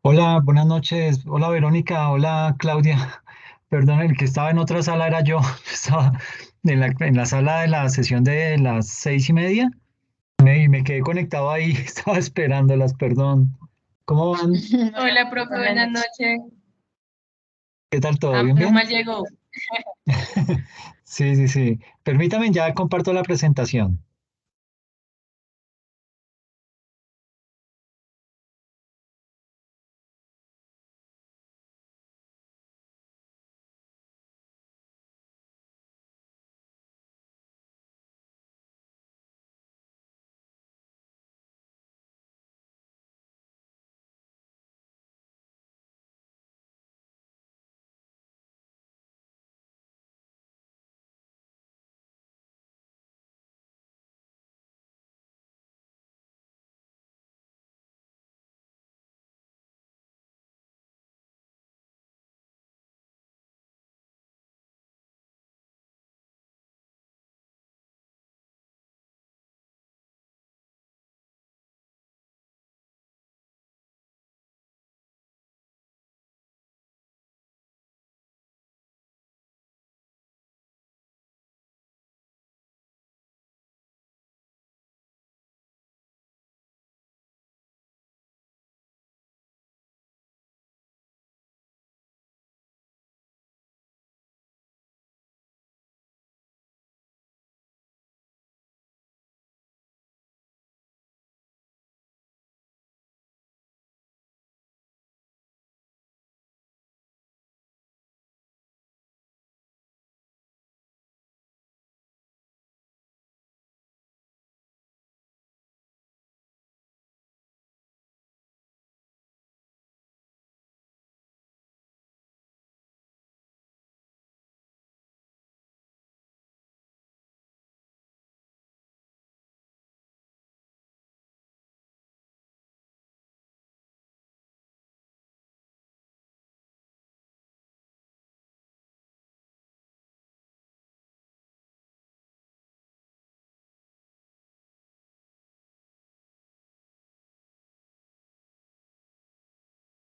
Hola, buenas noches. Hola Verónica, hola Claudia. Perdón, el que estaba en otra sala era yo. Estaba en la sala de la sesión de las 6:30 y me quedé conectado ahí. Estaba esperándolas, perdón. ¿Cómo van? Hola, profe, buenas noches. ¿Qué tal todo? Ah, ¿Bien, menos bien? mal llegó. Sí, sí, sí. Permítame, ya comparto la presentación.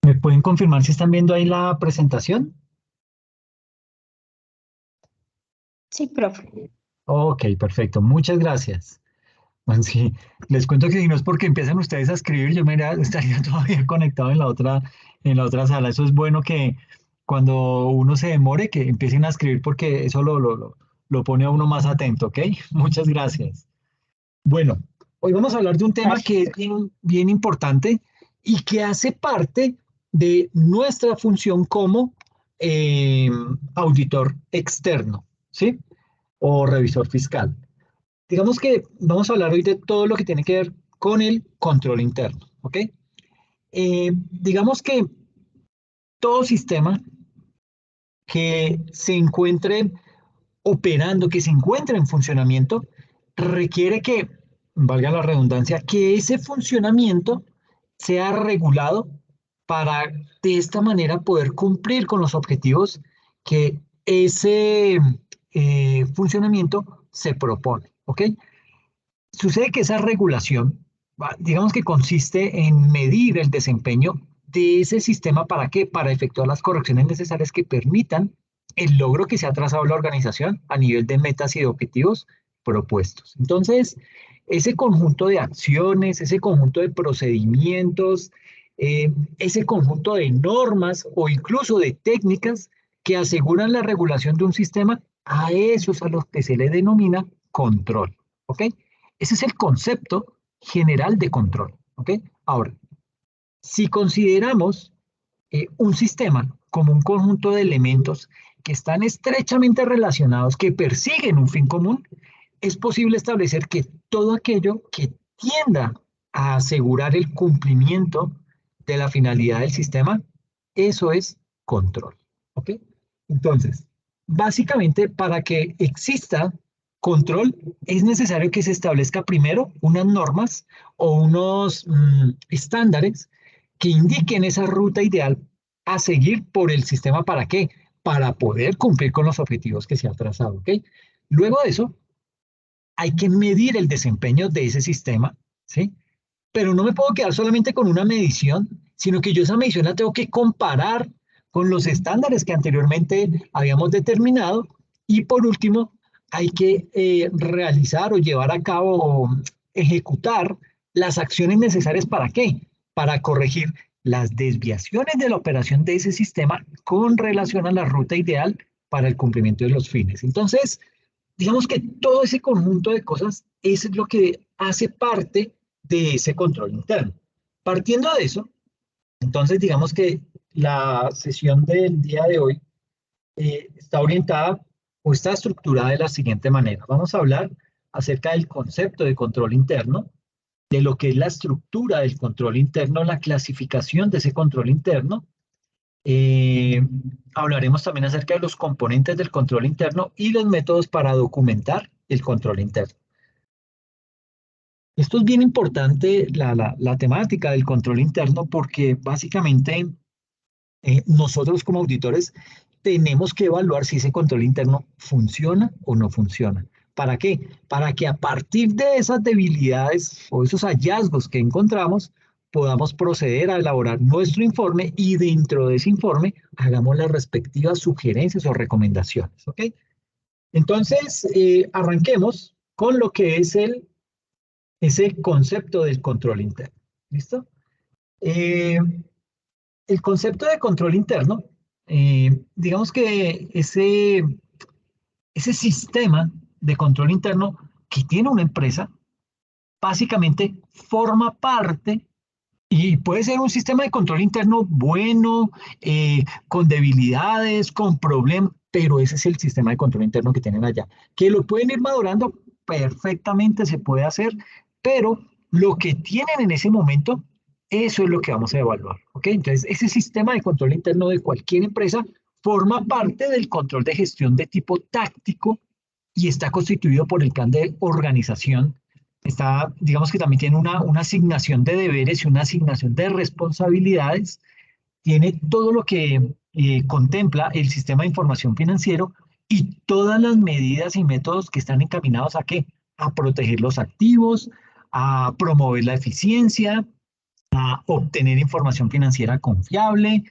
¿Me pueden confirmar si están viendo ahí la presentación? Sí, profe. Ok, perfecto. Muchas gracias. Bueno, sí, les cuento que si no es porque empiezan ustedes a escribir, estaría todavía conectado en la otra sala. Eso es bueno que cuando uno se demore, que empiecen a escribir porque eso lo pone a uno más atento, ¿ok? Muchas gracias. Bueno, hoy vamos a hablar de un tema que es bien, bien importante y que hace parte de nuestra función como eh, auditor externo, ¿sí? O revisor fiscal. Digamos que vamos a hablar hoy de todo lo que tiene que ver con el control interno, ¿ok? Digamos que todo sistema que se encuentre operando, que se encuentre en funcionamiento, requiere que, valga la redundancia, que ese funcionamiento sea regulado para de esta manera poder cumplir con los objetivos que ese funcionamiento se propone, ¿ok? Sucede que esa regulación, digamos que consiste en medir el desempeño de ese sistema. ¿Para qué? Para efectuar las correcciones necesarias que permitan el logro que se ha trazado la organización a nivel de metas y de objetivos propuestos. Entonces, ese conjunto de acciones, ese conjunto de procedimientos, ese conjunto de normas o incluso de técnicas que aseguran la regulación de un sistema, a eso es a los que se le denomina control. ¿Ok? Ese es el concepto general de control. ¿Ok? Ahora, si consideramos un sistema como un conjunto de elementos que están estrechamente relacionados, que persiguen un fin común, es posible establecer que todo aquello que tienda a asegurar el cumplimiento de la finalidad del sistema, eso es control. ¿Ok? Entonces, básicamente para que exista control es necesario que se establezca primero unas normas o unos estándares que indiquen esa ruta ideal a seguir por el sistema. ¿Para qué? Para poder cumplir con los objetivos que se ha trazado. ¿Ok? Luego de eso, hay que medir el desempeño de ese sistema, ¿sí? Pero no me puedo quedar solamente con una medición, sino que yo esa medición la tengo que comparar con los estándares que anteriormente habíamos determinado. Y por último, hay que realizar o llevar a cabo o ejecutar las acciones necesarias ¿para qué? Para corregir las desviaciones de la operación de ese sistema con relación a la ruta ideal para el cumplimiento de los fines. Entonces, digamos que todo ese conjunto de cosas es lo que hace parte de ese control interno. Partiendo de eso, entonces digamos que la sesión del día de hoy está orientada o está estructurada de la siguiente manera. Vamos a hablar acerca del concepto de control interno, de lo que es la estructura del control interno, la clasificación de ese control interno. Hablaremos también acerca de los componentes del control interno y los métodos para documentar el control interno. Esto es bien importante, la temática del control interno, porque básicamente nosotros como auditores tenemos que evaluar si ese control interno funciona o no funciona. ¿Para qué? Para que a partir de esas debilidades o esos hallazgos que encontramos, podamos proceder a elaborar nuestro informe y dentro de ese informe hagamos las respectivas sugerencias o recomendaciones. ¿Ok? Entonces, arranquemos con lo que es ese concepto del control interno. ¿Listo? El concepto de control interno, digamos que ese sistema de control interno que tiene una empresa, básicamente forma parte y puede ser un sistema de control interno bueno, con debilidades, con problemas, pero ese es el sistema de control interno que tienen allá. Que lo pueden ir madurando perfectamente, se puede hacer, pero lo que tienen en ese momento, eso es lo que vamos a evaluar. ¿Ok? Entonces, ese sistema de control interno de cualquier empresa forma parte del control de gestión de tipo táctico y está constituido por el plan de organización. Está, digamos que también tiene una asignación de deberes y una asignación de responsabilidades. Tiene todo lo que contempla el sistema de información financiero y todas las medidas y métodos que están encaminados a qué? A proteger los activos, a promover la eficiencia, a obtener información financiera confiable,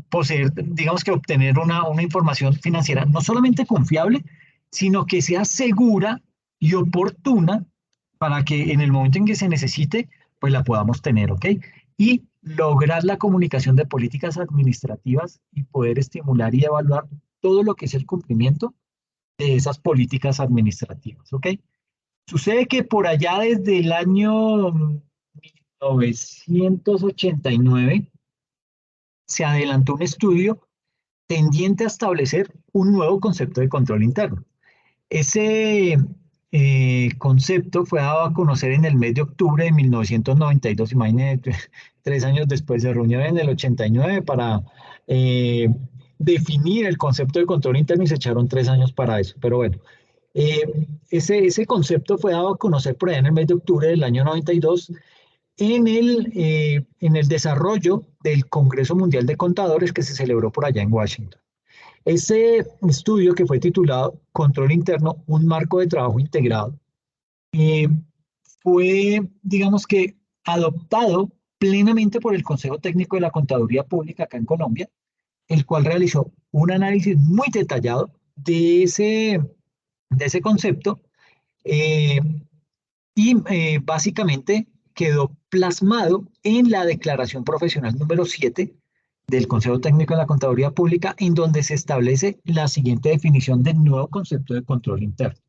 poseer, digamos que obtener una información financiera no solamente confiable, sino que sea segura y oportuna para que en el momento en que se necesite, pues la podamos tener, ¿ok? Y lograr la comunicación de políticas administrativas y poder estimular y evaluar todo lo que es el cumplimiento de esas políticas administrativas, ¿ok? Sucede que por allá desde el año 1989 se adelantó un estudio tendiente a establecer un nuevo concepto de control interno. Ese concepto fue dado a conocer en el mes de octubre de 1992, imagínense, 3 años después se reunió en el 89 para definir el concepto de control interno y se echaron 3 años para eso, pero bueno. Ese concepto fue dado a conocer por allá en el mes de octubre del año 92 en el desarrollo del Congreso Mundial de Contadores que se celebró por allá en Washington. Ese estudio que fue titulado Control Interno, un marco de trabajo integrado, eh, fue, digamos que, adoptado plenamente por el Consejo Técnico de la Contaduría Pública acá en Colombia, el cual realizó un análisis muy detallado de ese concepto eh, y básicamente quedó plasmado en la Declaración Profesional número 7 del Consejo Técnico de la Contaduría Pública, en donde se establece la siguiente definición del nuevo concepto de control interno.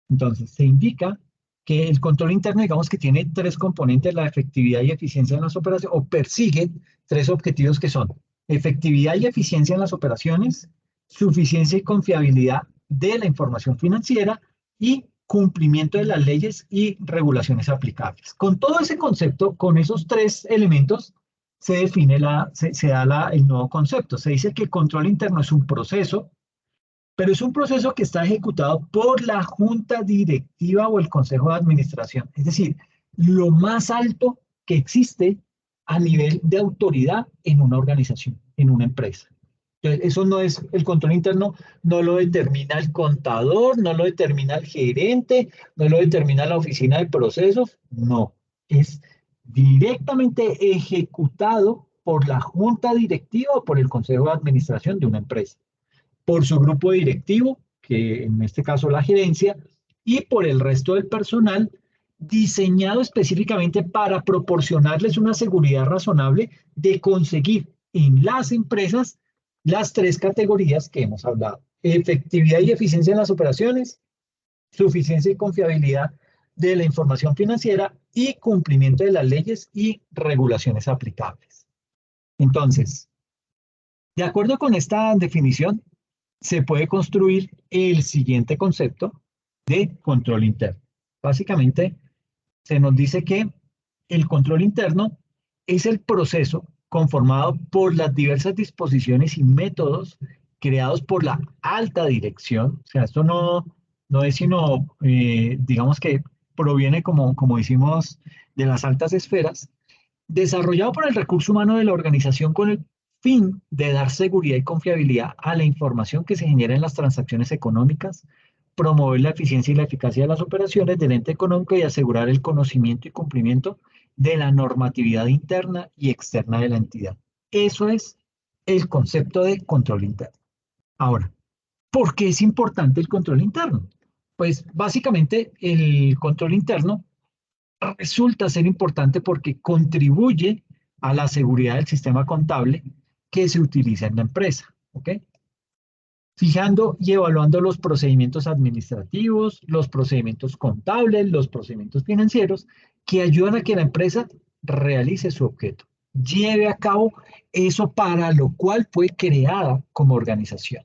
Entonces, se indica que el control interno, digamos que tiene tres componentes, la efectividad y eficiencia en las operaciones, o persigue tres objetivos que son efectividad y eficiencia en las operaciones, suficiencia y confiabilidad de la información financiera y cumplimiento de las leyes y regulaciones aplicables. Con todo ese concepto, con esos tres elementos, se define se da el nuevo concepto. Se dice que el control interno es un proceso, pero es un proceso que está ejecutado por la junta directiva o el consejo de administración. Es decir, lo más alto que existe a nivel de autoridad en una organización, en una empresa. Entonces, eso no es el control interno, no lo determina el contador, no lo determina el gerente, no lo determina la oficina de procesos, no. Es directamente ejecutado por la junta directiva o por el consejo de administración de una empresa, por su grupo directivo, que en este caso la gerencia, y por el resto del personal, diseñado específicamente para proporcionarles una seguridad razonable de conseguir en las empresas las tres categorías que hemos hablado: efectividad y eficiencia en las operaciones, suficiencia y confiabilidad de la información financiera y cumplimiento de las leyes y regulaciones aplicables. Entonces, de acuerdo con esta definición, se puede construir el siguiente concepto de control interno. Básicamente, se nos dice que el control interno es el proceso conformado por las diversas disposiciones y métodos creados por la alta dirección. O sea, esto no es sino, digamos que proviene, como decimos, de las altas esferas, desarrollado por el recurso humano de la organización con el fin de dar seguridad y confiabilidad a la información que se genera en las transacciones económicas, promover la eficiencia y la eficacia de las operaciones del ente económico y asegurar el conocimiento y cumplimiento de la normatividad interna y externa de la entidad. Eso es el concepto de control interno. Ahora, ¿por qué es importante el control interno? Pues básicamente el control interno resulta ser importante porque contribuye a la seguridad del sistema contable que se utiliza en la empresa, ¿ok? Fijando y evaluando los procedimientos administrativos, los procedimientos contables, los procedimientos financieros que ayudan a que la empresa realice su objeto, lleve a cabo eso para lo cual fue creada como organización.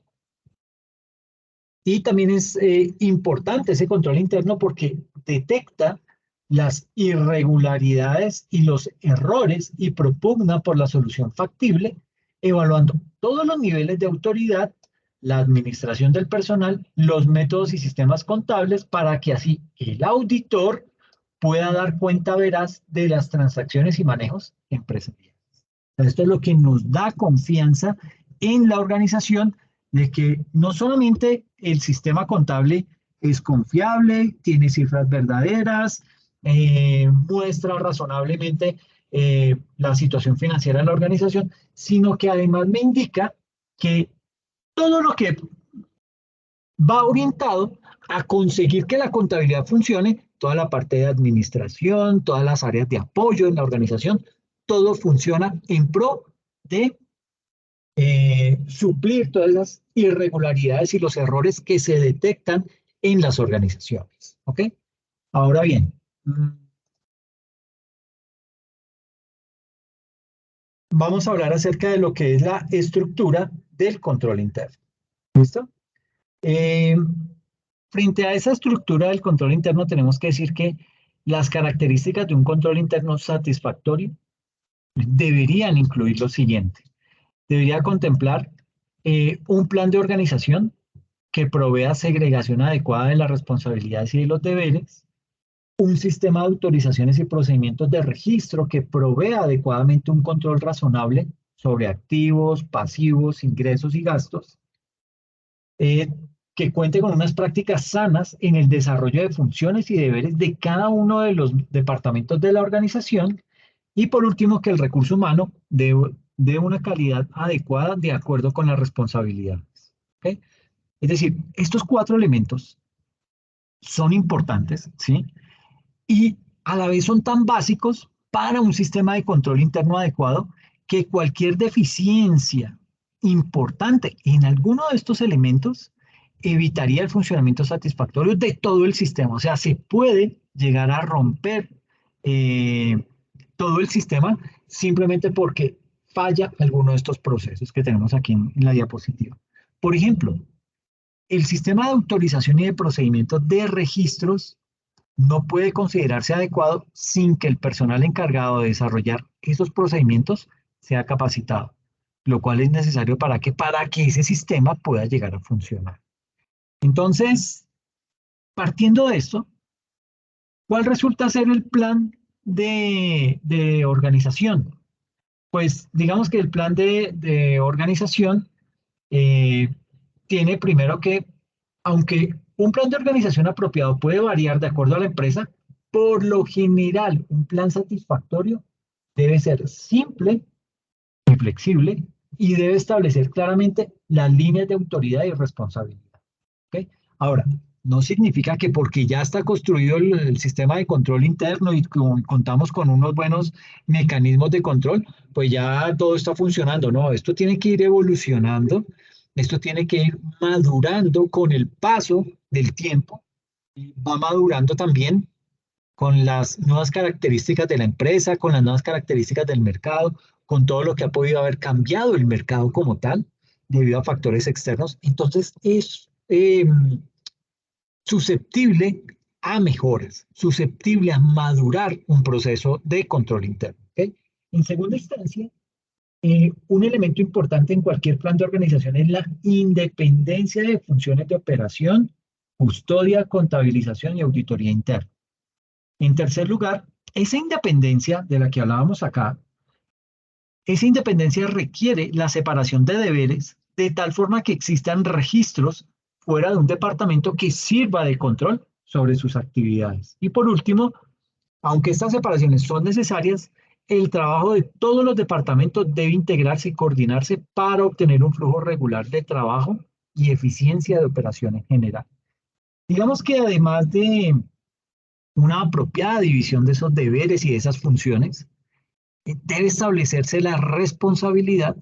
Y también es importante ese control interno porque detecta las irregularidades y los errores y propugna por la solución factible, evaluando todos los niveles de autoridad, la administración del personal, los métodos y sistemas contables, para que así el auditor pueda dar cuenta veraz de las transacciones y manejos empresariales. Esto es lo que nos da confianza en la organización de que no solamente el sistema contable es confiable, tiene cifras verdaderas, muestra razonablemente la situación financiera de la organización, sino que además me indica que todo lo que va orientado a conseguir que la contabilidad funcione, toda la parte de administración, todas las áreas de apoyo en la organización, todo funciona en pro de suplir todas las irregularidades y los errores que se detectan en las organizaciones. ¿Ok? Ahora bien, vamos a hablar acerca de lo que es la estructura del control interno. ¿Listo? Frente a esa estructura del control interno, tenemos que decir que las características de un control interno satisfactorio deberían incluir lo siguiente. Debería contemplar un plan de organización que provea segregación adecuada de las responsabilidades y de los deberes, un sistema de autorizaciones y procedimientos de registro que provea adecuadamente un control razonable sobre activos, pasivos, ingresos y gastos, que cuente con unas prácticas sanas en el desarrollo de funciones y deberes de cada uno de los departamentos de la organización, y por último, que el recurso humano dé una calidad adecuada de acuerdo con las responsabilidades. ¿Okay? Es decir, estos 4 elementos son importantes, ¿sí? Y a la vez son tan básicos para un sistema de control interno adecuado que cualquier deficiencia importante en alguno de estos elementos evitaría el funcionamiento satisfactorio de todo el sistema. O sea, se puede llegar a romper todo el sistema simplemente porque falla alguno de estos procesos que tenemos aquí en la diapositiva. Por ejemplo, el sistema de autorización y de procedimientos de registros no puede considerarse adecuado sin que el personal encargado de desarrollar esos procedimientos sea capacitado, lo cual es necesario para que ese sistema pueda llegar a funcionar. Entonces, partiendo de esto, ¿cuál resulta ser el plan de organización? Pues digamos que el plan de organización tiene primero que, aunque un plan de organización apropiado puede variar de acuerdo a la empresa, por lo general, un plan satisfactorio debe ser simple y flexible y debe establecer claramente las líneas de autoridad y responsabilidad. ¿Ok? Ahora, no significa que porque ya está construido el sistema de control interno y contamos con unos buenos mecanismos de control, pues ya todo está funcionando. No, esto tiene que ir evolucionando, esto tiene que ir madurando con el paso del tiempo, y va madurando también con las nuevas características de la empresa, con las nuevas características del mercado, con todo lo que ha podido haber cambiado el mercado como tal, debido a factores externos. Entonces, es susceptible a mejoras, susceptible a madurar un proceso de control interno. ¿Okay? En segunda instancia, un elemento importante en cualquier plan de organización es la independencia de funciones de operación, custodia, contabilización y auditoría interna. En tercer lugar, esa independencia de la que hablábamos acá, esa independencia requiere la separación de deberes de tal forma que existan registros fuera de un departamento que sirva de control sobre sus actividades. Y por último, aunque estas separaciones son necesarias, el trabajo de todos los departamentos debe integrarse y coordinarse para obtener un flujo regular de trabajo y eficiencia de operación en general. Digamos que además de una apropiada división de esos deberes y de esas funciones, debe establecerse la responsabilidad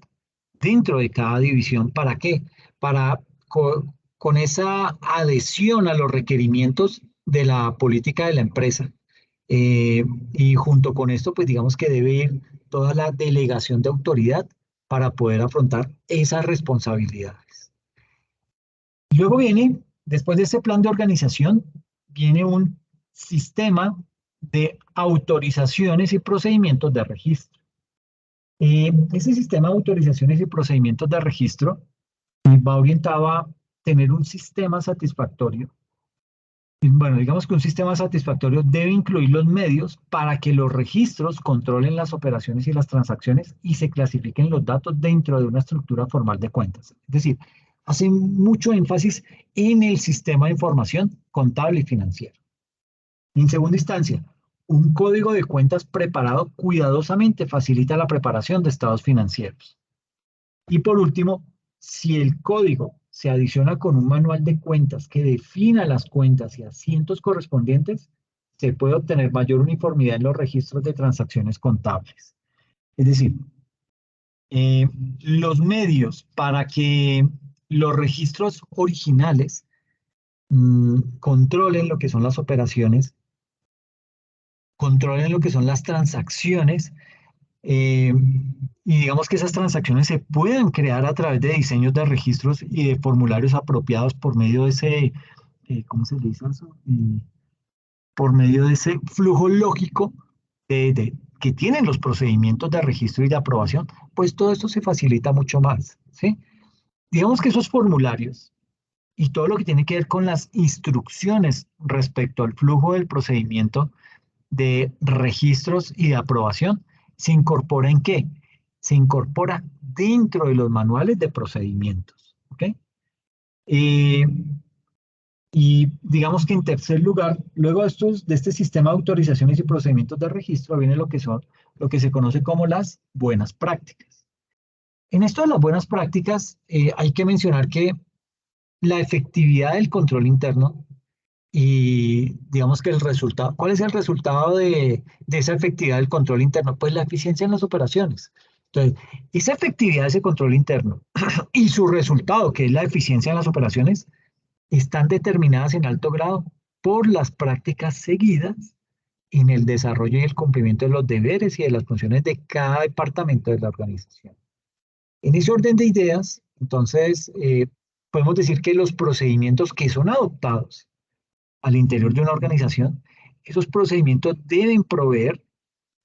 dentro de cada división. ¿Para qué? Para con esa adhesión a los requerimientos de la política de la empresa. Y junto con esto, pues digamos que debe ir toda la delegación de autoridad para poder afrontar esas responsabilidades. Luego viene, después de ese plan de organización, viene un sistema de autorizaciones y procedimientos de registro. Ese sistema de autorizaciones y procedimientos de registro va orientado a tener un sistema satisfactorio. Bueno, digamos que un sistema satisfactorio debe incluir los medios para que los registros controlen las operaciones y las transacciones y se clasifiquen los datos dentro de una estructura formal de cuentas. Es decir, hace mucho énfasis en el sistema de información contable y financiero. En segunda instancia, un código de cuentas preparado cuidadosamente facilita la preparación de estados financieros. Y por último, si el código se adiciona con un manual de cuentas que defina las cuentas y asientos correspondientes, se puede obtener mayor uniformidad en los registros de transacciones contables. Es decir, los medios para que los registros originales controlen lo que son las operaciones, controlen lo que son las transacciones, y digamos que esas transacciones se puedan crear a través de diseños de registros y de formularios apropiados por medio de ese, ¿cómo se le dice eso? Por medio de ese flujo lógico que tienen los procedimientos de registro y de aprobación, pues todo esto se facilita mucho más, ¿sí? Digamos que esos formularios y todo lo que tiene que ver con las instrucciones respecto al flujo del procedimiento de registros y de aprobación, ¿se incorpora en qué? Se incorpora dentro de los manuales de procedimientos, ¿ok? Y digamos que en tercer lugar, luego de este sistema de autorizaciones y procedimientos de registro, viene lo que se conoce como las buenas prácticas. En esto de las buenas prácticas, hay que mencionar que la efectividad del control interno y digamos que el resultado, ¿cuál es el resultado de esa efectividad del control interno? Pues la eficiencia en las operaciones. Entonces, esa efectividad de ese control interno y su resultado, que es la eficiencia en las operaciones, están determinadas en alto grado por las prácticas seguidas en el desarrollo y el cumplimiento de los deberes y de las funciones de cada departamento de la organización. En ese orden de ideas, entonces, podemos decir que los procedimientos que son adoptados al interior de una organización, esos procedimientos deben proveer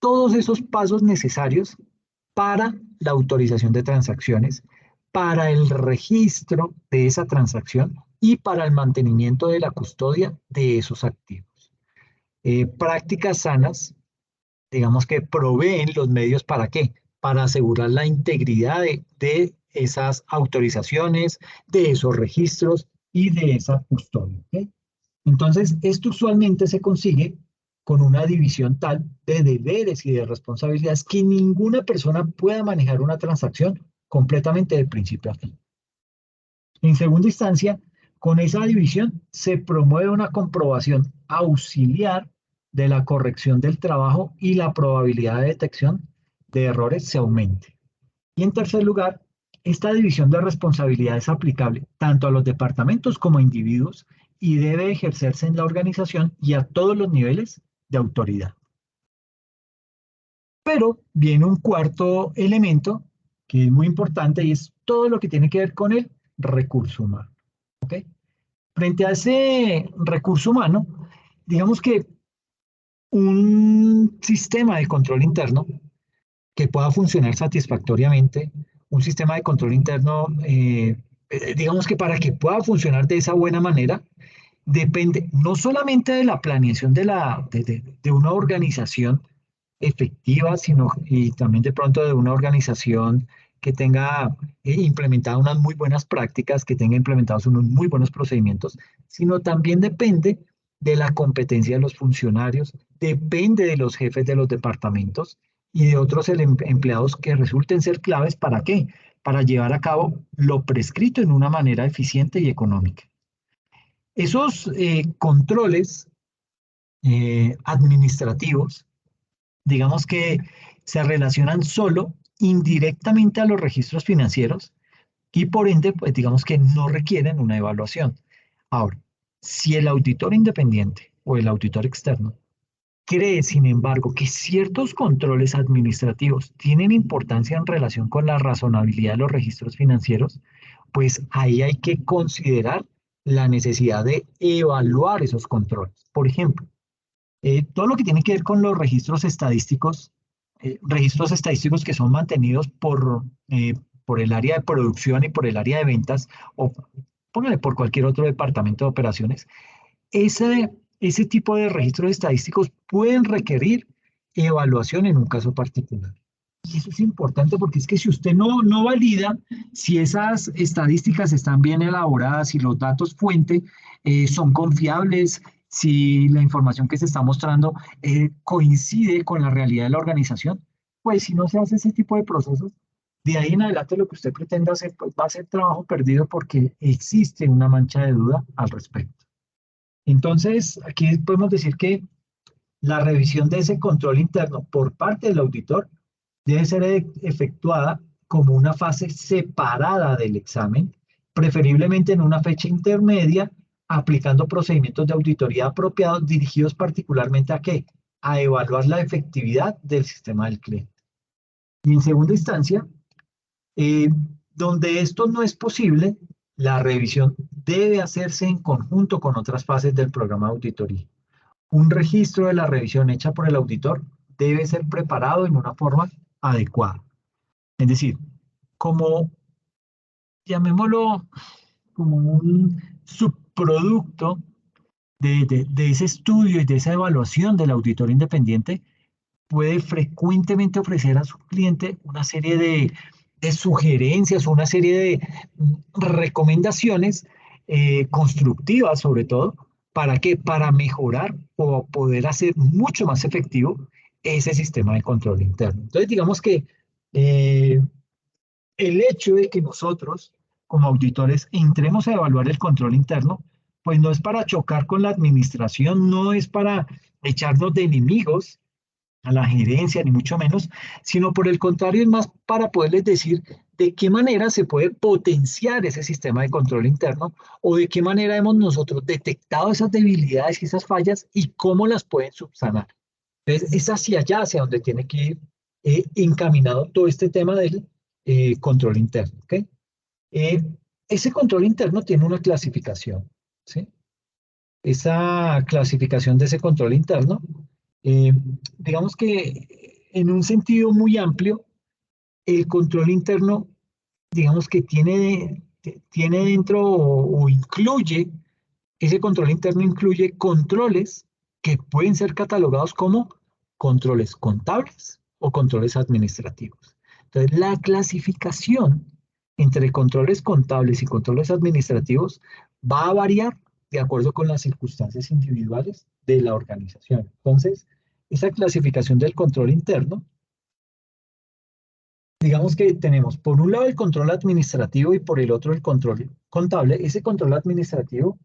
todos esos pasos necesarios para la autorización de transacciones, para el registro de esa transacción y para el mantenimiento de la custodia de esos activos. Prácticas sanas, digamos que proveen los medios para qué? Para asegurar la integridad de esas autorizaciones, de esos registros y de esa custodia. ¿Okay? Entonces, esto usualmente se consigue con una división tal de deberes y de responsabilidades que ninguna persona pueda manejar una transacción completamente de principio a fin. En segunda instancia, con esa división se promueve una comprobación auxiliar de la corrección del trabajo y la probabilidad de detección de errores se aumente. Y en tercer lugar, esta división de responsabilidad es aplicable tanto a los departamentos como a individuos y debe ejercerse en la organización y a todos los niveles de autoridad. Pero viene un cuarto elemento que es muy importante y es todo lo que tiene que ver con el recurso humano. ¿Okay? Frente a ese recurso humano, digamos que un sistema de control interno que pueda funcionar satisfactoriamente, un sistema de control interno, digamos que para que pueda funcionar de esa buena manera, depende no solamente de la planeación de una organización efectiva, sino y también de pronto de una organización que tenga implementadas unas muy buenas prácticas, que tenga implementados unos muy buenos procedimientos, sino también depende de la competencia de los funcionarios, depende de los jefes de los departamentos y de otros empleados que resulten ser claves. ¿Para qué? Para llevar a cabo lo prescrito en una manera eficiente y económica. Esos controles administrativos, digamos que se relacionan solo indirectamente a los registros financieros y por ende, pues digamos que no requieren una evaluación. Ahora, si el auditor independiente o el auditor externo cree, sin embargo, que ciertos controles administrativos tienen importancia en relación con la razonabilidad de los registros financieros, pues ahí hay que considerar la necesidad de evaluar esos controles. Por ejemplo, todo lo que tiene que ver con los registros estadísticos que son mantenidos por el área de producción y por el área de ventas, o póngale por cualquier otro departamento de operaciones, ese tipo de registros estadísticos pueden requerir evaluación en un caso particular. Y eso es importante porque es que si usted no valida si esas estadísticas están bien elaboradas, si los datos fuente son confiables, si la información que se está mostrando coincide con la realidad de la organización, pues si no se hace ese tipo de procesos, de ahí en adelante lo que usted pretenda hacer pues, va a ser trabajo perdido porque existe una mancha de duda al respecto. Entonces, aquí podemos decir que la revisión de ese control interno por parte del auditor debe ser efectuada como una fase separada del examen, preferiblemente en una fecha intermedia, aplicando procedimientos de auditoría apropiados dirigidos particularmente a ¿qué? A evaluar la efectividad del sistema del cliente. Y en segunda instancia, donde esto no es posible, la revisión debe hacerse en conjunto con otras fases del programa de auditoría. Un registro de la revisión hecha por el auditor debe ser preparado en una forma adecuada. Es decir, como, llamémoslo, como un subproducto de ese estudio y de esa evaluación del auditor independiente, puede frecuentemente ofrecer a su cliente una serie de sugerencias, una serie de recomendaciones constructivas sobre todo. ¿Para qué? Para mejorar o poder hacer mucho más efectivo ese sistema de control interno. Entonces, digamos que eh, el hecho de que nosotros, como auditores, entremos a evaluar el control interno, pues no es para chocar con la administración, no es para echarnos de enemigos a la gerencia, ni mucho menos, sino por el contrario, es más para poderles decir de qué manera se puede potenciar ese sistema de control interno o de qué manera hemos nosotros detectado esas debilidades y esas fallas y cómo las pueden subsanar. Entonces, es hacia allá, hacia donde tiene que ir encaminado todo este tema del control interno. ¿Okay? Ese control interno tiene una clasificación, ¿sí? Esa clasificación de ese control interno, eh, digamos que en un sentido muy amplio, el control interno, digamos que tiene dentro o incluye, ese control interno incluye controles que pueden ser catalogados como controles contables o controles administrativos. Entonces, la clasificación entre controles contables y controles administrativos va a variar de acuerdo con las circunstancias individuales de la organización. Entonces, esa clasificación del control interno, digamos que tenemos por un lado el control administrativo y por el otro el control contable. Ese control administrativo,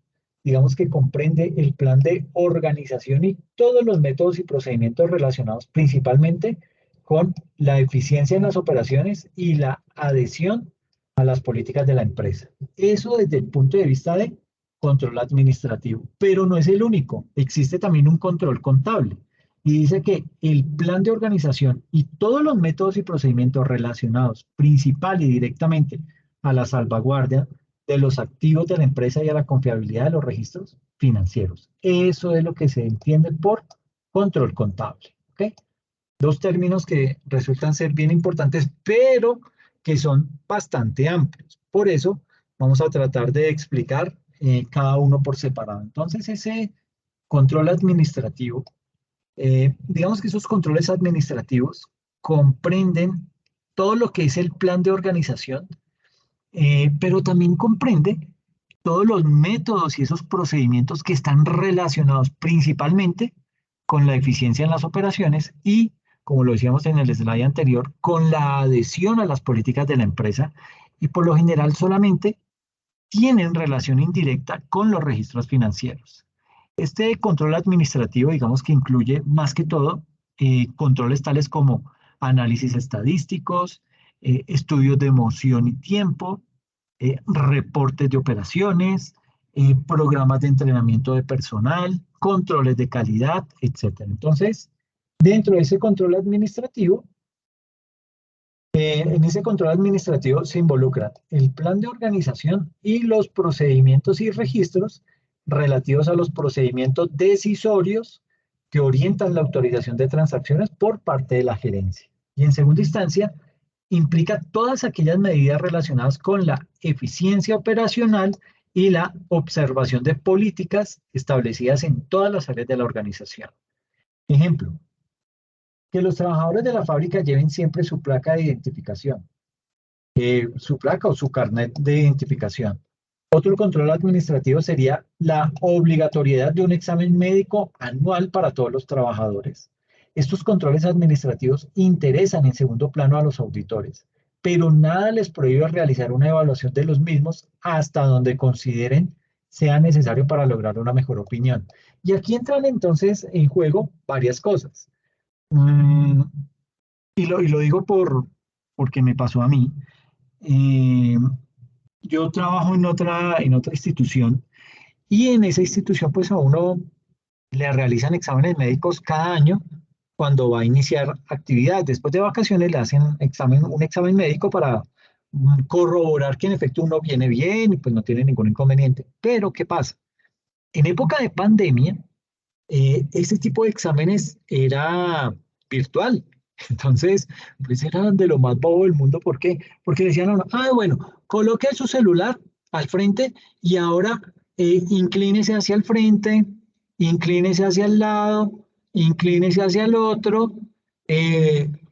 digamos que comprende el plan de organización y todos los métodos y procedimientos relacionados principalmente con la eficiencia en las operaciones y la adhesión a las políticas de la empresa. Eso desde el punto de vista de control administrativo, pero no es el único. Existe también un control contable. Y dice que el plan de organización y todos los métodos y procedimientos relacionados principal y directamente a la salvaguardia de los activos de la empresa y a la confiabilidad de los registros financieros. Eso es lo que se entiende por control contable. ¿Okay? Dos términos que resultan ser bien importantes, pero que son bastante amplios. Por eso vamos a tratar de explicar cada uno por separado. Entonces, ese control administrativo, digamos que esos controles administrativos comprenden todo lo que es el plan de organización, pero también comprende todos los métodos y esos procedimientos que están relacionados principalmente con la eficiencia en las operaciones y, como lo decíamos en el slide anterior, con la adhesión a las políticas de la empresa y por lo general solamente tienen relación indirecta con los registros financieros. Este control administrativo, digamos que incluye más que todo controles tales como análisis estadísticos, estudios de emoción y tiempo, reportes de operaciones, programas de entrenamiento de personal, controles de calidad, etc. Entonces, dentro de ese control administrativo, en ese control administrativo se involucra el plan de organización y los procedimientos y registros relativos a los procedimientos decisorios que orientan la autorización de transacciones por parte de la gerencia. Y en segunda instancia, implica todas aquellas medidas relacionadas con la eficiencia operacional y la observación de políticas establecidas en todas las áreas de la organización. Ejemplo, que los trabajadores de la fábrica lleven siempre su placa de identificación, su placa o su carnet de identificación. Otro control administrativo sería la obligatoriedad de un examen médico anual para todos los trabajadores. Estos controles administrativos interesan en segundo plano a los auditores, pero nada les prohíbe realizar una evaluación de los mismos hasta donde consideren sea necesario para lograr una mejor opinión. Y aquí entran entonces en juego varias cosas. Y lo digo porque me pasó a mí. Eh, yo trabajo en otra institución y en esa institución pues a uno le realizan exámenes médicos cada año cuando va a iniciar actividad. Después de vacaciones le hacen un examen médico para corroborar que en efecto uno viene bien y pues no tiene ningún inconveniente. Pero ¿qué pasa? En época de pandemia, ese tipo de exámenes era virtual. Entonces, pues eran de lo más bobo del mundo. ¿Por qué? Porque decían, no, no, bueno, coloque su celular al frente y ahora inclínese hacia el frente, inclínese hacia el lado, inclínese hacia el otro,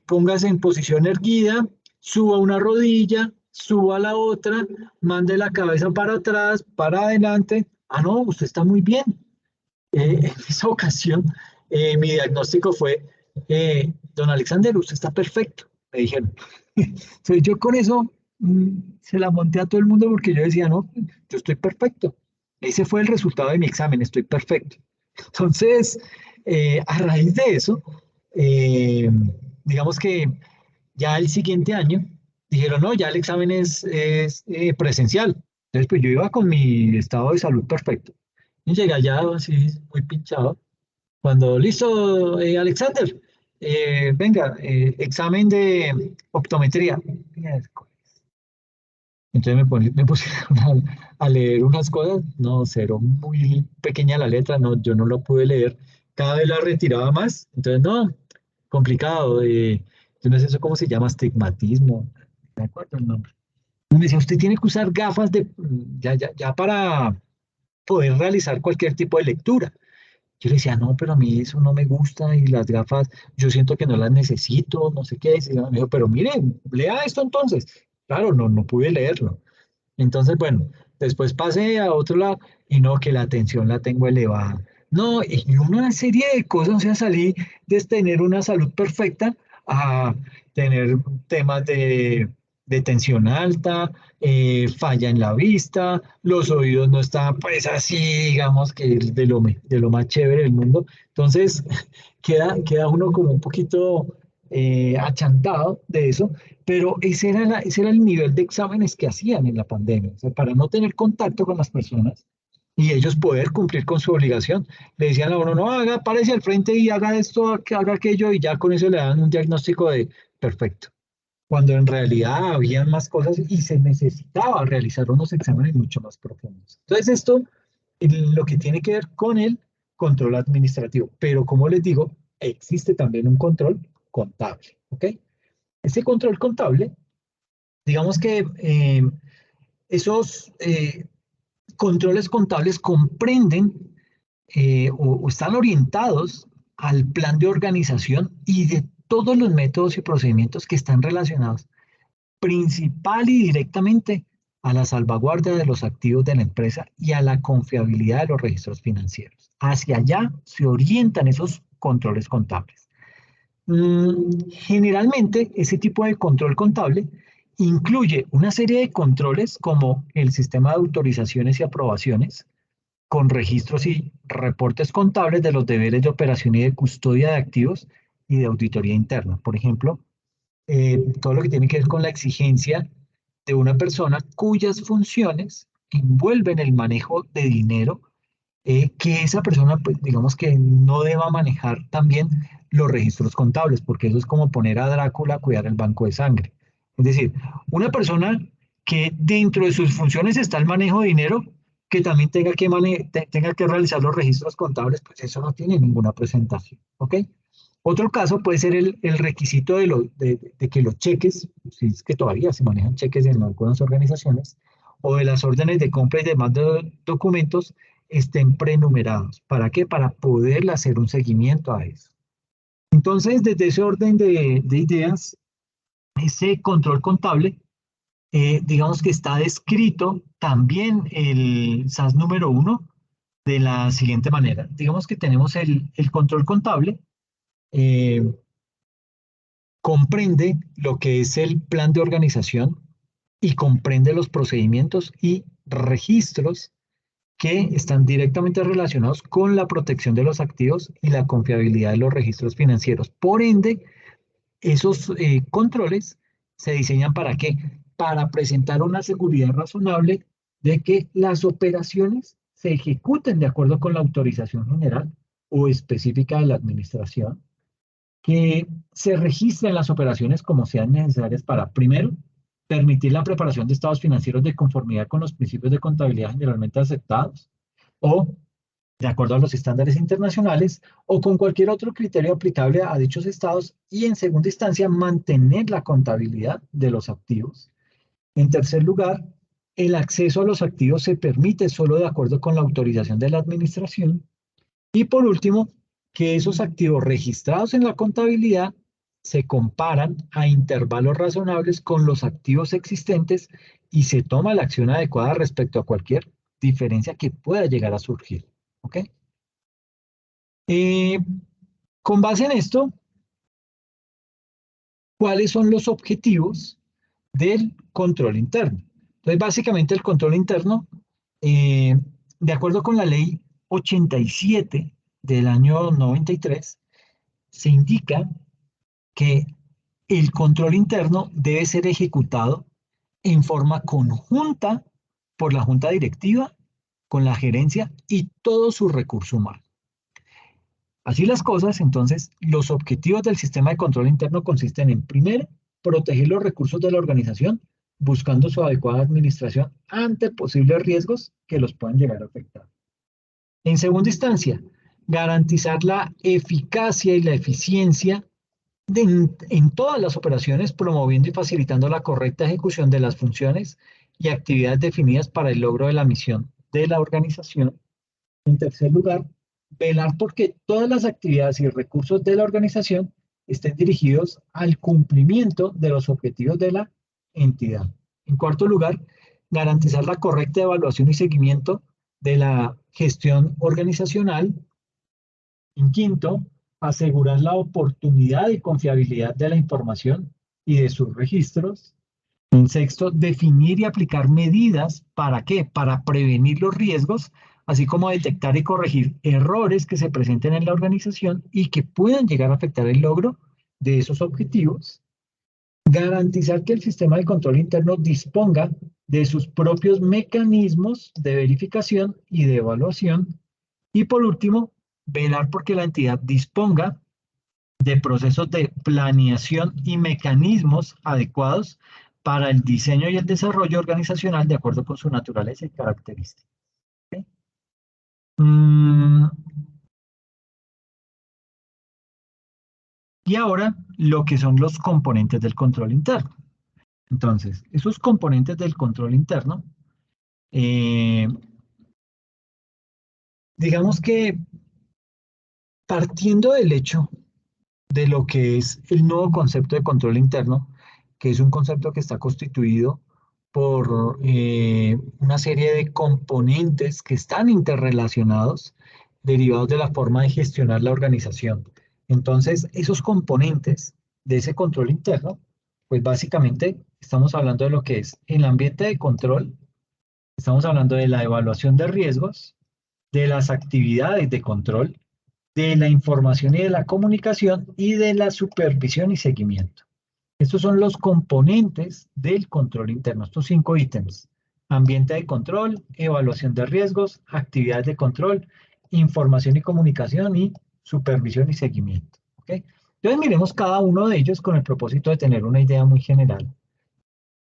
póngase en posición erguida, suba una rodilla, suba la otra, mande la cabeza para atrás, para adelante. Ah, no, usted está muy bien. En esa ocasión, mi diagnóstico fue, don Alexander, usted está perfecto, me dijeron. Entonces yo con eso se la monté a todo el mundo porque yo decía, no, yo estoy perfecto. Ese fue el resultado de mi examen, estoy perfecto. Entonces, a raíz de eso, eh, digamos que ya el siguiente año dijeron, no, ya el examen es presencial. Entonces, pues yo iba con mi estado de salud perfecto. Y llegué allá así, muy pinchado. Cuando, listo, Alexander, venga, examen de optometría. Entonces me pusieron a leer unas cosas, no, cero, muy pequeña la letra, no, yo no lo pude leer, cada vez la retiraba más, entonces no, complicado, yo no sé eso cómo se llama, astigmatismo, no me acuerdo el nombre. Me decía, usted tiene que usar gafas ya para poder realizar cualquier tipo de lectura. Yo le decía, no, pero a mí eso no me gusta y las gafas, yo siento que no las necesito, no sé qué. Y me dijo, pero mire, lea esto entonces. Claro, no pude leerlo. Entonces, bueno, después pasé a otro lado y no, que la atención la tengo elevada. No, y una serie de cosas, o sea, salí de tener una salud perfecta a tener temas de tensión alta, falla en la vista, los oídos no estaban pues así, digamos, que de lo más chévere del mundo. Entonces, queda uno como un poquito achantado de eso, pero ese era el nivel de exámenes que hacían en la pandemia, o sea, para no tener contacto con las personas y ellos poder cumplir con su obligación. Le decían a uno, no, haga, párese al frente y haga esto, que haga aquello, y ya con eso le dan un diagnóstico de perfecto. Cuando en realidad habían más cosas y se necesitaba realizar unos exámenes mucho más profundos. Entonces, esto en lo que tiene que ver con el control administrativo. Pero como les digo, existe también un control contable. ¿Ok? Este control contable, digamos que esos controles contables comprenden o están orientados al plan de organización y de todos los métodos y procedimientos que están relacionados principal y directamente a la salvaguardia de los activos de la empresa y a la confiabilidad de los registros financieros. Hacia allá se orientan esos controles contables. Generalmente, ese tipo de control contable incluye una serie de controles como el sistema de autorizaciones y aprobaciones, con registros y reportes contables de los deberes de operación y de custodia de activos y de auditoría interna. Por ejemplo, todo lo que tiene que ver con la exigencia de una persona cuyas funciones envuelven el manejo de dinero, que esa persona, pues, digamos que no deba manejar también los registros contables, porque eso es como poner a Drácula a cuidar el banco de sangre. Es decir, una persona que dentro de sus funciones está el manejo de dinero, que también tenga que realizar los registros contables, pues eso no tiene ninguna presentación. ¿Ok? Otro caso puede ser el requisito de que los cheques, si es que todavía se manejan cheques en algunas organizaciones, o de las órdenes de compra y demás documentos estén prenumerados. ¿Para qué? Para poder hacer un seguimiento a eso. Entonces, desde ese orden de ideas, ese control contable, digamos que está descrito también el SAS número 1 de la siguiente manera. Digamos que tenemos el control contable, eh, comprende lo que es el plan de organización y comprende los procedimientos y registros que están directamente relacionados con la protección de los activos y la confiabilidad de los registros financieros. Por ende, esos controles se diseñan ¿para qué? Para presentar una seguridad razonable de que las operaciones se ejecuten de acuerdo con la autorización general o específica de la administración, que se registren las operaciones como sean necesarias para, primero, permitir la preparación de estados financieros de conformidad con los principios de contabilidad generalmente aceptados, o de acuerdo a los estándares internacionales, o con cualquier otro criterio aplicable a dichos estados, y en segunda instancia, mantener la contabilidad de los activos. En tercer lugar, el acceso a los activos se permite solo de acuerdo con la autorización de la administración. Y por último, que esos activos registrados en la contabilidad se comparan a intervalos razonables con los activos existentes y se toma la acción adecuada respecto a cualquier diferencia que pueda llegar a surgir. ¿Ok? Eh, con base en esto, ¿cuáles son los objetivos del control interno? Entonces, básicamente el control interno, eh, de acuerdo con la ley 87 del año 93, se indica que el control interno debe ser ejecutado en forma conjunta por la junta directiva, con la gerencia y todo su recurso humano. Así las cosas, entonces, los objetivos del sistema de control interno consisten en, primero, proteger los recursos de la organización, buscando su adecuada administración ante posibles riesgos que los puedan llegar a afectar. En segunda instancia, garantizar la eficacia y la eficiencia en todas las operaciones, promoviendo y facilitando la correcta ejecución de las funciones y actividades definidas para el logro de la misión de la organización. En tercer lugar, velar porque todas las actividades y recursos de la organización estén dirigidos al cumplimiento de los objetivos de la entidad. En cuarto lugar, garantizar la correcta evaluación y seguimiento de la gestión organizacional En quinto, asegurar la oportunidad y confiabilidad de la información y de sus registros. En sexto, definir y aplicar medidas. ¿Para qué? Para prevenir los riesgos, así como detectar y corregir errores que se presenten en la organización y que puedan llegar a afectar el logro de esos objetivos. Garantizar que el sistema de control interno disponga de sus propios mecanismos de verificación y de evaluación. Y por último, velar porque la entidad disponga de procesos de planeación y mecanismos adecuados para el diseño y el desarrollo organizacional de acuerdo con su naturaleza y características. ¿Okay? Y ahora, lo que son los componentes del control interno. Entonces, esos componentes del control interno, digamos que partiendo del hecho de lo que es el nuevo concepto de control interno, que es un concepto que está constituido por una serie de componentes que están interrelacionados, derivados de la forma de gestionar la organización. Entonces, esos componentes de ese control interno, pues básicamente estamos hablando de lo que es el ambiente de control, estamos hablando de la evaluación de riesgos, de las actividades de control, de la información y de la comunicación y de la supervisión y seguimiento. Estos son los componentes del control interno, estos 5 ítems. Ambiente de control, evaluación de riesgos, actividades de control, información y comunicación y supervisión y seguimiento. ¿Okay? Entonces miremos cada uno de ellos con el propósito de tener una idea muy general.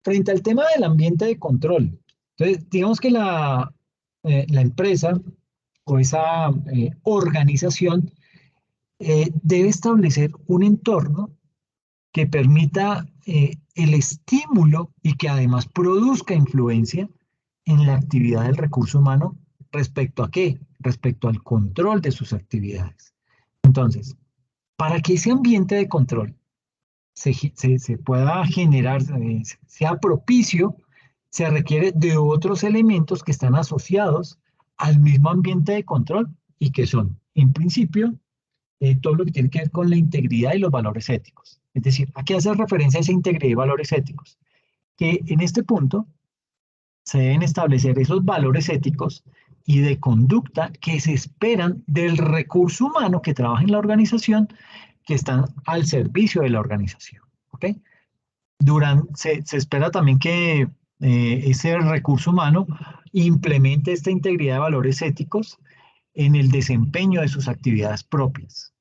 Frente al tema del ambiente de control, entonces digamos que la empresa o esa organización debe establecer un entorno que permita el estímulo y que además produzca influencia en la actividad del recurso humano respecto a qué? Respecto al control de sus actividades. Entonces, para que ese ambiente de control se pueda generar, sea propicio, se requiere de otros elementos que están asociados al mismo ambiente de control y que son, en principio, todo lo que tiene que ver con la integridad y los valores éticos. Es decir, ¿a qué hace referencia esa integridad y valores éticos? Que en este punto se deben establecer esos valores éticos y de conducta que se esperan del recurso humano que trabaja en la organización, que están al servicio de la organización. ¿Ok? Se espera también que ese recurso humano implemente esta integridad de valores éticos en el desempeño de sus actividades propias.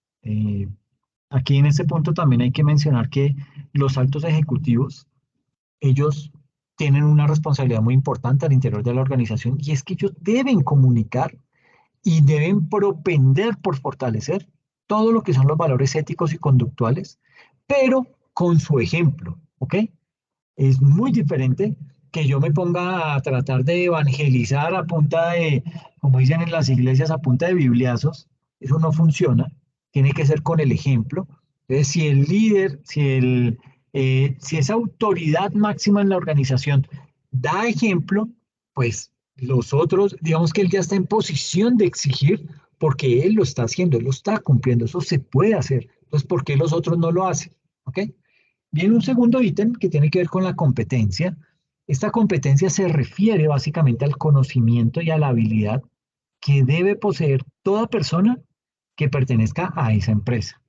Aquí en este punto también hay que mencionar que los altos ejecutivos, ellos tienen una responsabilidad muy importante al interior de la organización y es que ellos deben comunicar y deben propender por fortalecer todo lo que son los valores éticos y conductuales, pero con su ejemplo, ¿ok? Es muy diferente que yo me ponga a tratar de evangelizar a punta de, como dicen en las iglesias, a punta de bibliazos. Eso no funciona. Tiene que ser con el ejemplo. Entonces, si el líder, si esa autoridad máxima en la organización da ejemplo, pues los otros, digamos que él ya está en posición de exigir porque él lo está haciendo, él lo está cumpliendo. Eso se puede hacer. Entonces, ¿por qué los otros no lo hacen? ¿Ok? Viene un segundo ítem que tiene que ver con la competencia. Esta competencia se refiere básicamente al conocimiento y a la habilidad que debe poseer toda persona que pertenezca a esa empresa.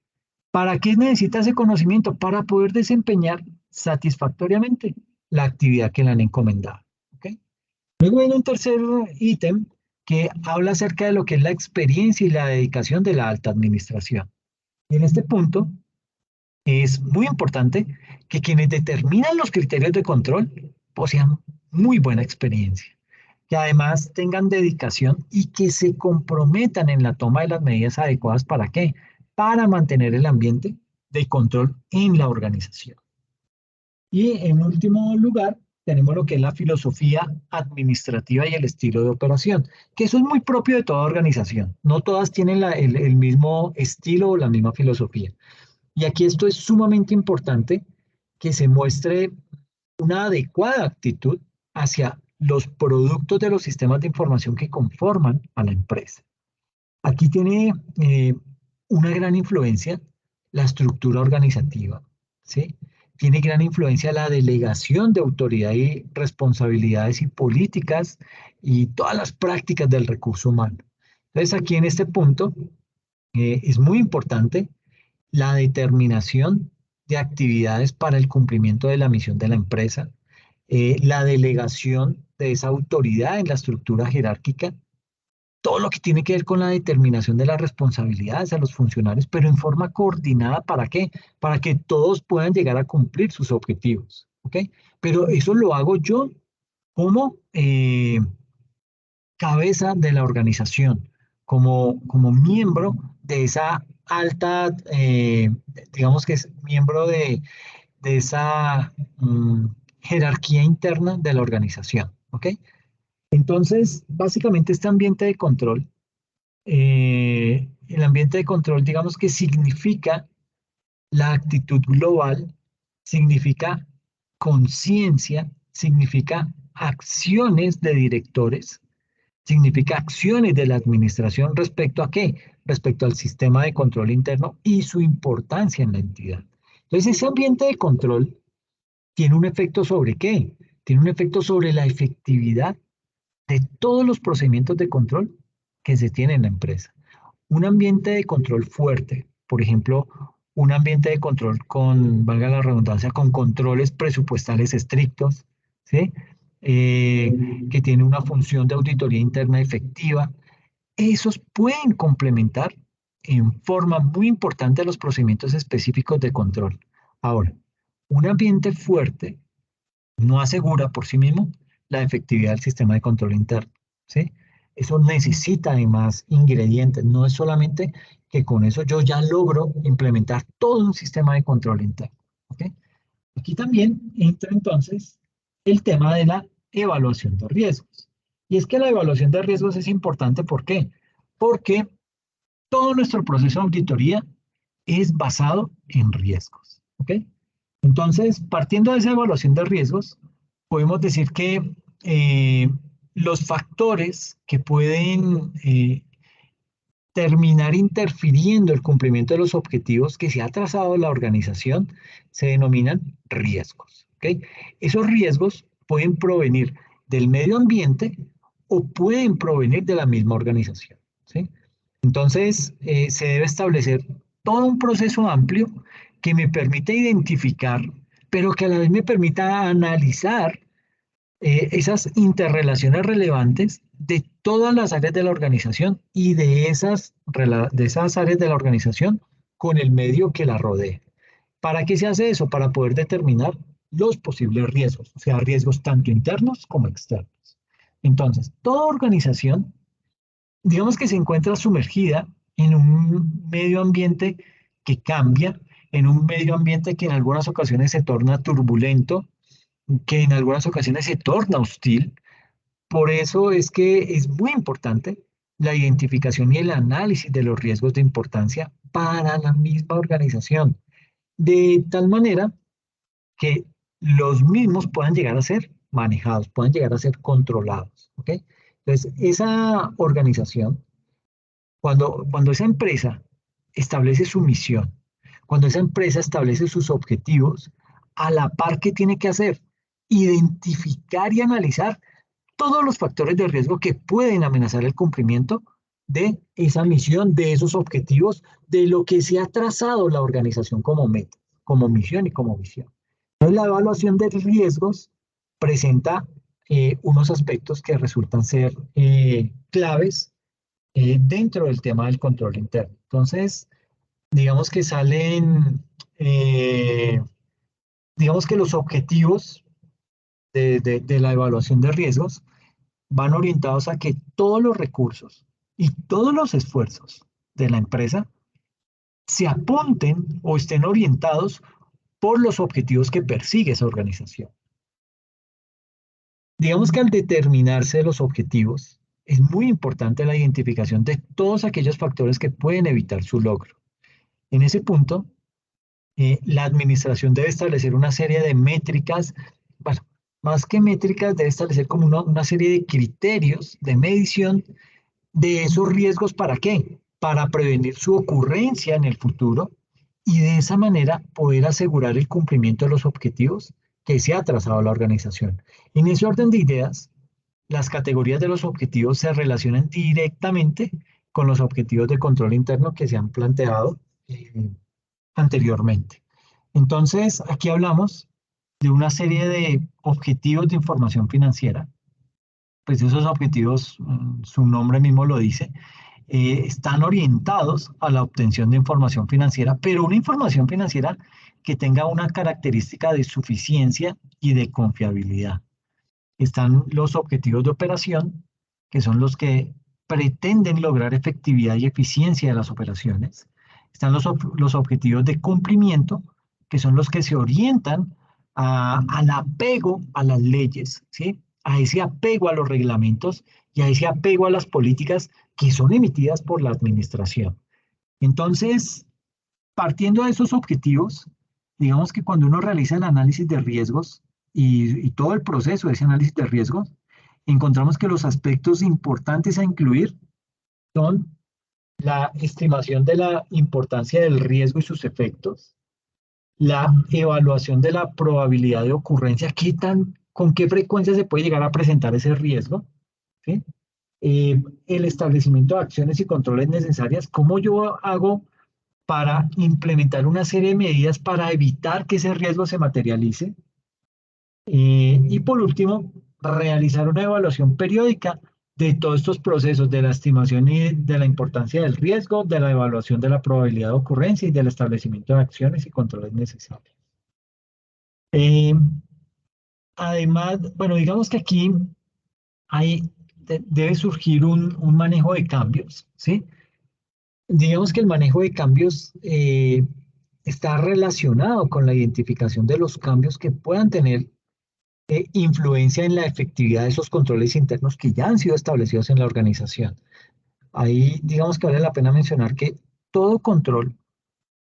¿Para qué necesita ese conocimiento? Para poder desempeñar satisfactoriamente la actividad que le han encomendado. ¿Okay? Luego viene un tercer ítem que habla acerca de lo que es la experiencia y la dedicación de la alta administración. Y en este punto es muy importante que quienes determinan los criterios de control posean muy buena experiencia, que además tengan dedicación y que se comprometan en la toma de las medidas adecuadas. ¿Para qué? Para mantener el ambiente de control en la organización. Y en último lugar, tenemos lo que es la filosofía administrativa y el estilo de operación, que eso es muy propio de toda organización. No todas tienen el mismo estilo o la misma filosofía. Y aquí esto es sumamente importante que se muestre una adecuada actitud hacia los productos de los sistemas de información que conforman a la empresa. Aquí tiene una gran influencia la estructura organizativa, ¿sí? Tiene gran influencia la delegación de autoridad y responsabilidades y políticas y todas las prácticas del recurso humano. Entonces, aquí en este punto es muy importante la determinación de actividades para el cumplimiento de la misión de la empresa, la delegación de esa autoridad en la estructura jerárquica, todo lo que tiene que ver con la determinación de las responsabilidades a los funcionarios, pero en forma coordinada, ¿para qué? Para que todos puedan llegar a cumplir sus objetivos, ¿ok? Pero eso lo hago yo como cabeza de la organización, como miembro de esa alta, digamos que es miembro de esa jerarquía interna de la organización, ¿ok? Entonces, básicamente este ambiente de control, el ambiente de control, digamos que significa la actitud global, significa conciencia, significa acciones de directores, significa acciones de la administración respecto a qué, respecto al sistema de control interno y su importancia en la entidad. Entonces, ese ambiente de control tiene un efecto sobre qué? Tiene un efecto sobre la efectividad de todos los procedimientos de control que se tiene en la empresa. Un ambiente de control fuerte, por ejemplo, un ambiente de control con, valga la redundancia, con controles presupuestales estrictos, ¿sí? Que tiene una función de auditoría interna efectiva, esos pueden complementar en forma muy importante los procedimientos específicos de control. Ahora, un ambiente fuerte no asegura por sí mismo la efectividad del sistema de control interno, ¿sí? Eso necesita además ingredientes, no es solamente que con eso yo ya logro implementar todo un sistema de control interno, ¿ok? Aquí también entra entonces el tema de la evaluación de riesgos. Y es que la evaluación de riesgos es importante, ¿por qué? Porque todo nuestro proceso de auditoría es basado en riesgos, ¿ok? Entonces, partiendo de esa evaluación de riesgos, podemos decir que los factores que pueden terminar interfiriendo el cumplimiento de los objetivos que se ha trazado la organización se denominan riesgos, ¿ok? Esos riesgos pueden provenir del medio ambiente o pueden provenir de la misma organización, ¿sí? Entonces, se debe establecer todo un proceso amplio que me permita identificar, pero que a la vez me permita analizar esas interrelaciones relevantes de todas las áreas de la organización y de esas áreas de la organización con el medio que la rodea. ¿Para qué se hace eso? Para poder determinar los posibles riesgos, o sea, riesgos tanto internos como externos. Entonces, toda organización, digamos que se encuentra sumergida en un medio ambiente que cambia, en un medio ambiente que en algunas ocasiones se torna turbulento, que en algunas ocasiones se torna hostil. Por eso es que es muy importante la identificación y el análisis de los riesgos de importancia para la misma organización, de tal manera que los mismos puedan llegar a ser manejados, puedan llegar a ser controlados. ¿Ok? Entonces, esa organización, cuando esa empresa establece su misión, cuando esa empresa establece sus objetivos, a la par que tiene que hacer, identificar y analizar todos los factores de riesgo que pueden amenazar el cumplimiento de esa misión, de esos objetivos, de lo que se ha trazado la organización como meta, como misión y como visión. Entonces, la evaluación de riesgos presenta unos aspectos que resultan ser claves dentro del tema del control interno. Entonces, digamos que salen, digamos que los objetivos de la evaluación de riesgos van orientados a que todos los recursos y todos los esfuerzos de la empresa se apunten o estén orientados por los objetivos que persigue esa organización. Digamos que al determinarse los objetivos, es muy importante la identificación de todos aquellos factores que pueden evitar su logro. En ese punto, la administración debe establecer una serie de métricas, bueno, más que métricas, debe establecer como una serie de criterios de medición de esos riesgos. ¿Para qué? para prevenir su ocurrencia en el futuro y de esa manera poder asegurar el cumplimiento de los objetivos que se ha trazado la organización. En ese orden de ideas, las categorías de los objetivos se relacionan directamente con los objetivos de control interno que se han planteado anteriormente. Entonces, aquí hablamos de una serie de objetivos de información financiera. Pues esos objetivos, su nombre mismo lo dice, están orientados a la obtención de información financiera, pero una información financiera que tenga una característica de suficiencia y de confiabilidad. Están los objetivos de operación, que son los que pretenden lograr efectividad y eficiencia de las operaciones. Están los objetivos de cumplimiento, que son los que se orientan al apego a las leyes, ¿sí? A ese apego a los reglamentos y a ese apego a las políticas que son emitidas por la administración. Entonces, partiendo de esos objetivos, digamos que cuando uno realiza el análisis de riesgos y todo el proceso de ese análisis de riesgos, encontramos que los aspectos importantes a incluir son la estimación de la importancia del riesgo y sus efectos, la evaluación de la probabilidad de ocurrencia, con qué frecuencia se puede llegar a presentar ese riesgo, ¿sí? El establecimiento de acciones y controles necesarias, cómo yo hago para implementar una serie de medidas para evitar que ese riesgo se materialice. Y por último, realizar una evaluación periódica de todos estos procesos de la estimación y de la importancia del riesgo, de la evaluación de la probabilidad de ocurrencia y del establecimiento de acciones y controles necesarios. Eh, Además, bueno, digamos que aquí debe surgir un manejo de cambios, ¿sí? Digamos que el manejo de cambios está relacionado con la identificación de los cambios que puedan tener influencia en la efectividad de esos controles internos que ya han sido establecidos en la organización. Ahí digamos que vale la pena mencionar que todo control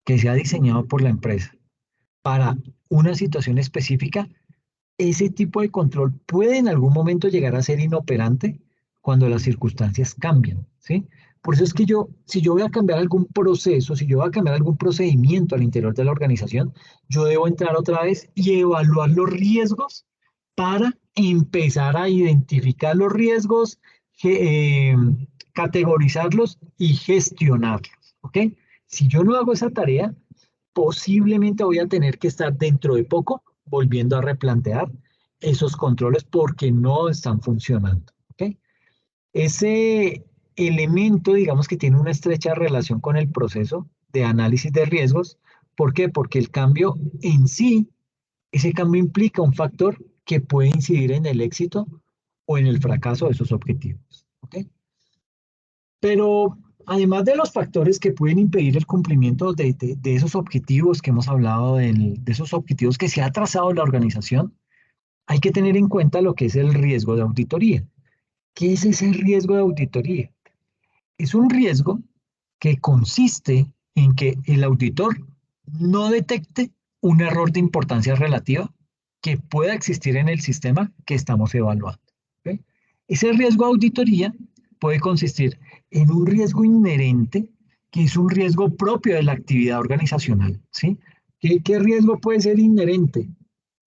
que sea diseñado por la empresa para una situación específica, ese tipo de control puede en algún momento llegar a ser inoperante cuando las circunstancias cambian, ¿sí? Por eso es que si yo voy a cambiar algún proceso, si yo voy a cambiar algún procedimiento al interior de la organización, yo debo entrar otra vez y evaluar los riesgos para empezar a identificar los riesgos, eh, categorizarlos y gestionarlos, ¿ok? Si yo no hago esa tarea, posiblemente voy a tener que estar dentro de poco volviendo a replantear esos controles porque no están funcionando, ¿ok? Ese elemento, digamos que tiene una estrecha relación con el proceso de análisis de riesgos. ¿Por qué? Porque el cambio en sí, ese cambio implica un factor que puede incidir en el éxito o en el fracaso de esos objetivos, ¿ok? Pero además de los factores que pueden impedir el cumplimiento de esos objetivos que hemos hablado, de esos objetivos que se ha trazado la organización, hay que tener en cuenta lo que es el riesgo de auditoría. ¿Qué es ese riesgo de auditoría? Es un riesgo que consiste en que el auditor no detecte un error de importancia relativa que pueda existir en el sistema que estamos evaluando, ¿ok? Ese riesgo de auditoría puede consistir en un riesgo inherente, que es un riesgo propio de la actividad organizacional, ¿sí? ¿Qué riesgo puede ser inherente?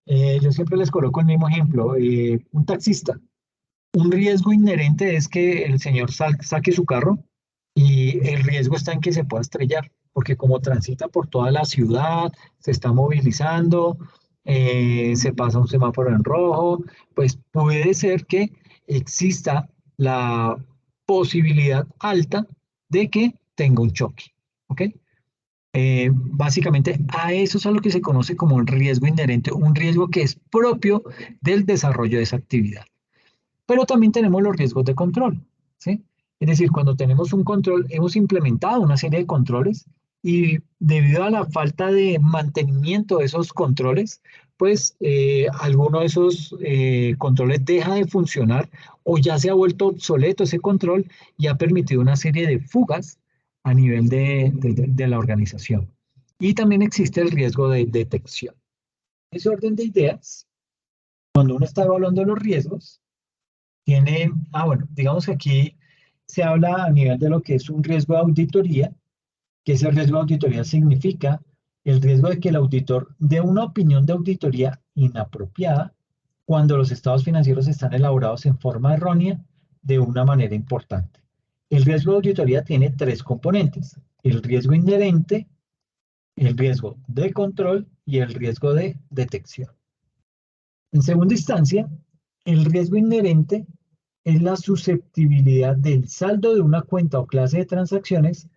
Yo siempre les coloco el mismo ejemplo. Un taxista. Un riesgo inherente es que el señor saque su carro y el riesgo está en que se pueda estrellar, porque como transita por toda la ciudad, se está movilizando, se pasa un semáforo en rojo, pues puede ser que exista la posibilidad alta de que tenga un choque, ¿ok? Básicamente a eso es a lo que se conoce como un riesgo inherente, un riesgo que es propio del desarrollo de esa actividad. Pero también tenemos los riesgos de control, ¿sí? Es decir, cuando tenemos un control, hemos implementado una serie de controles y debido a la falta de mantenimiento de esos controles, pues alguno de esos controles deja de funcionar o ya se ha vuelto obsoleto ese control y ha permitido una serie de fugas a nivel de la organización. Y también existe el riesgo de detección. Ese orden de ideas, cuando uno está evaluando los riesgos, bueno, digamos que aquí se habla a nivel de lo que es un riesgo de auditoría, que ese riesgo de auditoría significa el riesgo de que el auditor dé una opinión de auditoría inapropiada cuando los estados financieros están elaborados en forma errónea de una manera importante. El riesgo de auditoría tiene tres componentes: el riesgo inherente, el riesgo de control y el riesgo de detección. En segunda instancia, el riesgo inherente es la susceptibilidad del saldo de una cuenta o clase de transacciones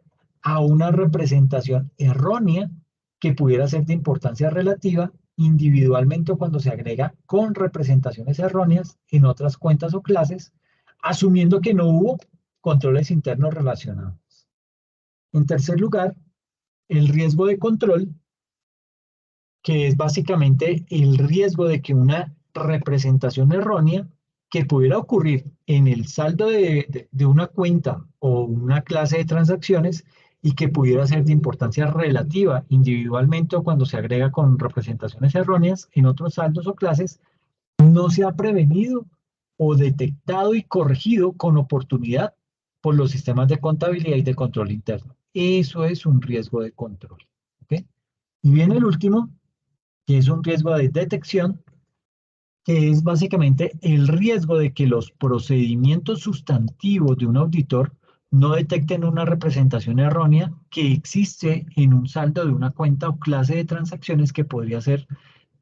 a una representación errónea que pudiera ser de importancia relativa individualmente o cuando se agrega con representaciones erróneas en otras cuentas o clases, asumiendo que no hubo controles internos relacionados. En tercer lugar, el riesgo de control, que es básicamente el riesgo de que una representación errónea que pudiera ocurrir en el saldo de una cuenta o una clase de transacciones y que pudiera ser de importancia relativa individualmente o cuando se agrega con representaciones erróneas en otros saldos o clases, no se ha prevenido o detectado y corregido con oportunidad por los sistemas de contabilidad y de control interno. Eso es un riesgo de control. ¿Okay? Y viene el último, que es un riesgo de detección, que es básicamente el riesgo de que los procedimientos sustantivos de un auditor no detecten una representación errónea que existe en un saldo de una cuenta o clase de transacciones que podría ser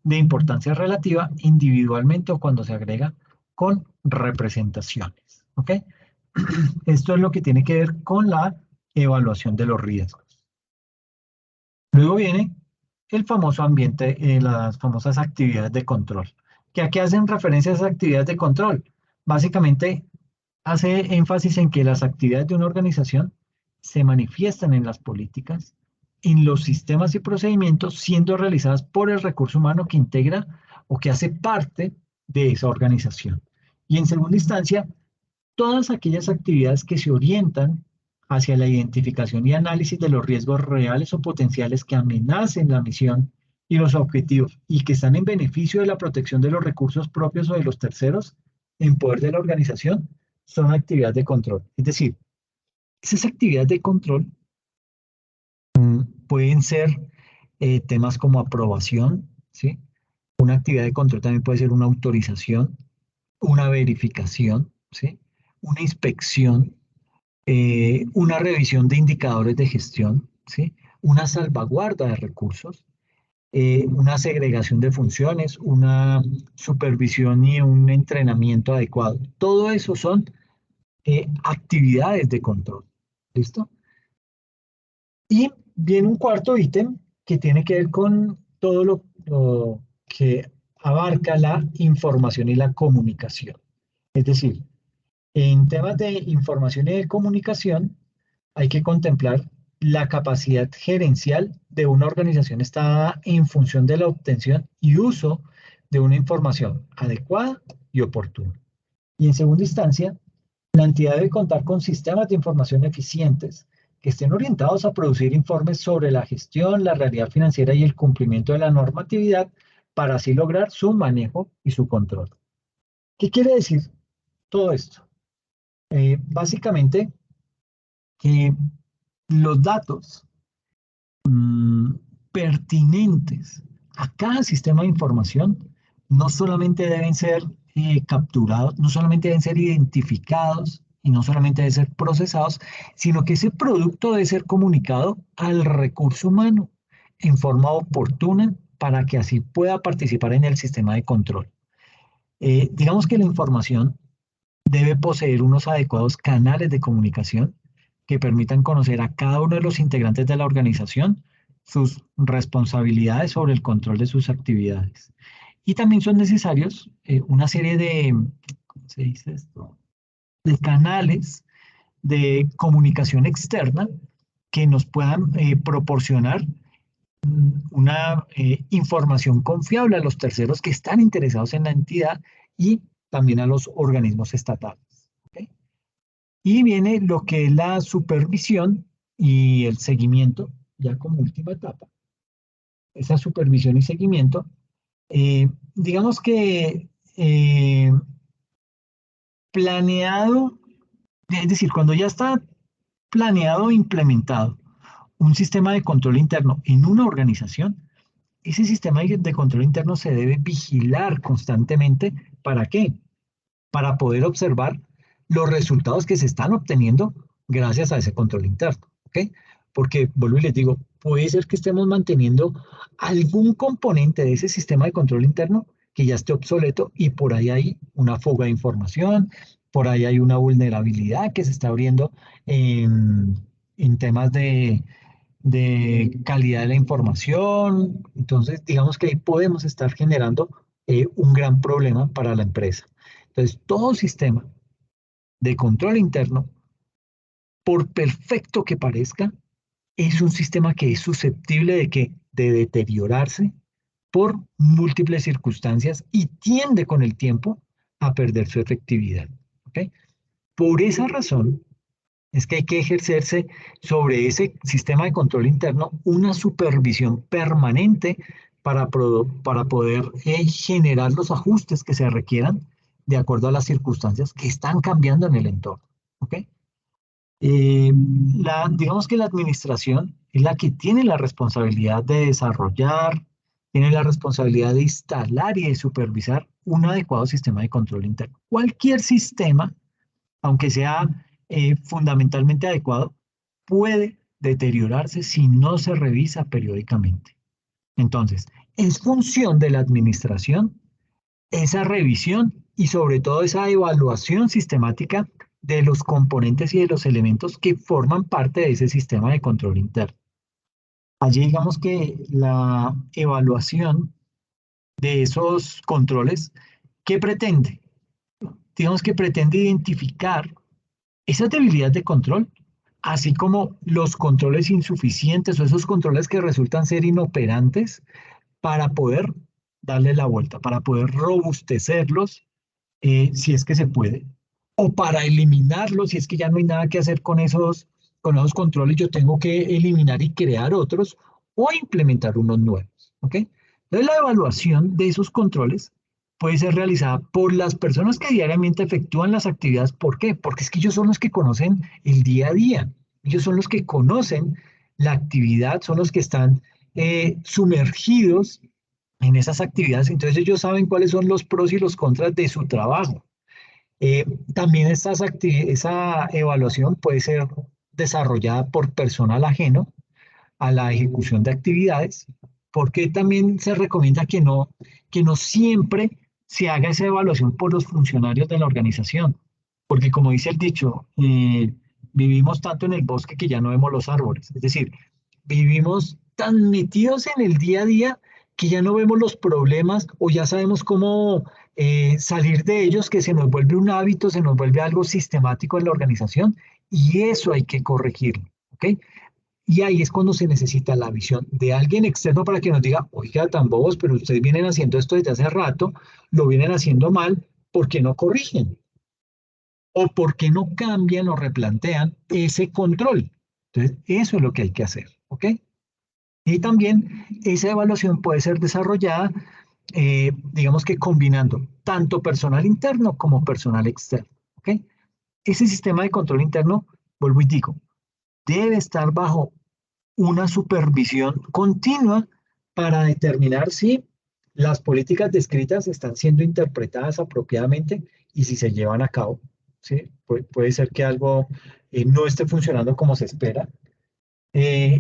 de importancia relativa individualmente o cuando se agrega con representaciones. ¿Ok? Esto es lo que tiene que ver con la evaluación de los riesgos. Luego viene el famoso ambiente, las famosas actividades de control. ¿Que a qué hacen referencia esas actividades de control? Básicamente hace énfasis en que las actividades de una organización se manifiestan en las políticas, en los sistemas y procedimientos siendo realizadas por el recurso humano que integra o que hace parte de esa organización. Y en segunda instancia, todas aquellas actividades que se orientan hacia la identificación y análisis de los riesgos reales o potenciales que amenacen la misión y los objetivos y que están en beneficio de la protección de los recursos propios o de los terceros en poder de la organización, son actividades de control. Es decir, esas actividades de control pueden ser temas como aprobación, ¿sí? Una actividad de control también puede ser una autorización, una verificación, ¿sí? Una inspección, una revisión de indicadores de gestión, ¿sí? Una salvaguarda de recursos, una segregación de funciones, una supervisión y un entrenamiento adecuado. Todo eso son actividades de control. ¿Listo? Y viene un cuarto ítem que tiene que ver con todo lo que abarca la información y la comunicación. Es decir, en temas de información y de comunicación, hay que contemplar la capacidad gerencial de una organización está en función de la obtención y uso de una información adecuada y oportuna. Y en segunda instancia, la entidad debe contar con sistemas de información eficientes que estén orientados a producir informes sobre la gestión, la realidad financiera y el cumplimiento de la normatividad para así lograr su manejo y su control. ¿Qué quiere decir todo esto? Básicamente, que los datos pertinentes a cada sistema de información no solamente deben ser capturados, no solamente deben ser identificados y no solamente deben ser procesados, sino que ese producto debe ser comunicado al recurso humano en forma oportuna para que así pueda participar en el sistema de control. Digamos que la información debe poseer unos adecuados canales de comunicación que permitan conocer a cada uno de los integrantes de la organización sus responsabilidades sobre el control de sus actividades. Y también son necesarios una serie de, ¿cómo se dice esto? De canales de comunicación externa que nos puedan proporcionar una información confiable a los terceros que están interesados en la entidad y también a los organismos estatales. ¿Okay? Y viene lo que es la supervisión y el seguimiento, ya como última etapa. Esa supervisión y seguimiento, digamos que planeado Es decir, cuando ya está planeado e implementado un sistema de control interno en una organización, ese sistema de control interno se debe vigilar constantemente. ¿Para qué? Para poder observar los resultados que se están obteniendo gracias a ese control interno. ¿Ok? Porque, vuelvo y les digo, puede ser que estemos manteniendo algún componente de ese sistema de control interno que ya esté obsoleto y por ahí hay una fuga de información, por ahí hay una vulnerabilidad que se está abriendo en temas de calidad de la información. Entonces, digamos que ahí podemos estar generando un gran problema para la empresa. Entonces, todo sistema de control interno, por perfecto que parezca, es un sistema que es susceptible de deteriorarse por múltiples circunstancias y tiende con el tiempo a perder su efectividad. ¿Ok? Por esa razón, es que hay que ejercerse sobre ese sistema de control interno una supervisión permanente para poder generar los ajustes que se requieran de acuerdo a las circunstancias que están cambiando en el entorno. ¿Ok? Digamos que la administración es la que tiene la responsabilidad de desarrollar, tiene la responsabilidad de instalar y de supervisar un adecuado sistema de control interno. Cualquier sistema, aunque sea fundamentalmente adecuado, puede deteriorarse si no se revisa periódicamente. Entonces, es función de la administración esa revisión y sobre todo esa evaluación sistemática de los componentes y de los elementos que forman parte de ese sistema de control interno. Allí digamos que la evaluación de esos controles, ¿qué pretende? Digamos que pretende identificar esas debilidades de control, así como los controles insuficientes o esos controles que resultan ser inoperantes para poder darle la vuelta, para poder robustecerlos si es que se puede, o para eliminarlos si es que ya no hay nada que hacer con esos controles, yo tengo que eliminar y crear otros o implementar unos nuevos. ¿Ok? Entonces la evaluación de esos controles puede ser realizada por las personas que diariamente efectúan las actividades. ¿Por qué? Porque es que ellos son los que conocen el día a día, ellos son los que conocen la actividad, son los que están sumergidos en esas actividades, entonces ellos saben cuáles son los pros y los contras de su trabajo. Eh, También esa evaluación puede ser desarrollada por personal ajeno a la ejecución de actividades, porque también se recomienda que no siempre se haga esa evaluación por los funcionarios de la organización, porque como dice el dicho, vivimos tanto en el bosque que ya no vemos los árboles, es decir, vivimos tan metidos en el día a día que ya no vemos los problemas o ya sabemos cómo salir de ellos, que se nos vuelve un hábito, se nos vuelve algo sistemático en la organización y eso hay que corregirlo. ¿Ok? Y ahí es cuando se necesita la visión de alguien externo para que nos diga, oiga, tan bobos, pero ustedes vienen haciendo esto desde hace rato, lo vienen haciendo mal, ¿por qué no corrigen? ¿O por qué no cambian o replantean ese control? Entonces, eso es lo que hay que hacer, ¿ok? Y también esa evaluación puede ser desarrollada, digamos que combinando tanto personal interno como personal externo, ¿ok? Ese sistema de control interno, vuelvo y digo, debe estar bajo una supervisión continua para determinar si las políticas descritas están siendo interpretadas apropiadamente y si se llevan a cabo. ¿Sí? Puede ser que algo no esté funcionando como se espera.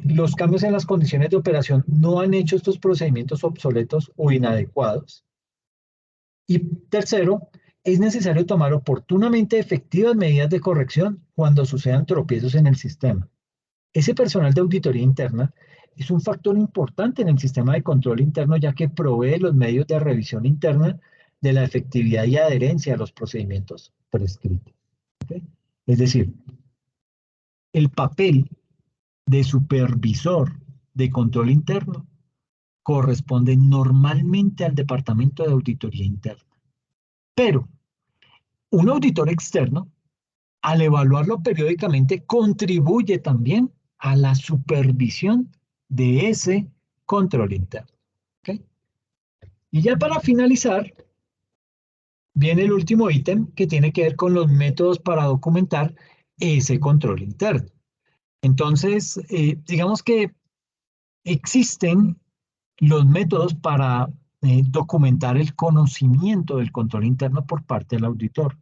Los cambios en las condiciones de operación no han hecho estos procedimientos obsoletos o inadecuados. Y tercero, es necesario tomar oportunamente efectivas medidas de corrección cuando sucedan tropiezos en el sistema. Ese personal de auditoría interna es un factor importante en el sistema de control interno, ya que provee los medios de revisión interna de la efectividad y adherencia a los procedimientos prescritos. ¿Ok? Es decir, el papel de supervisor de control interno corresponde normalmente al departamento de auditoría interna. Pero un auditor externo, al evaluarlo periódicamente, contribuye también a la supervisión de ese control interno. ¿Ok? Y ya para finalizar, viene el último ítem que tiene que ver con los métodos para documentar ese control interno. Entonces, digamos que existen los métodos para documentar el conocimiento del control interno por parte del auditor.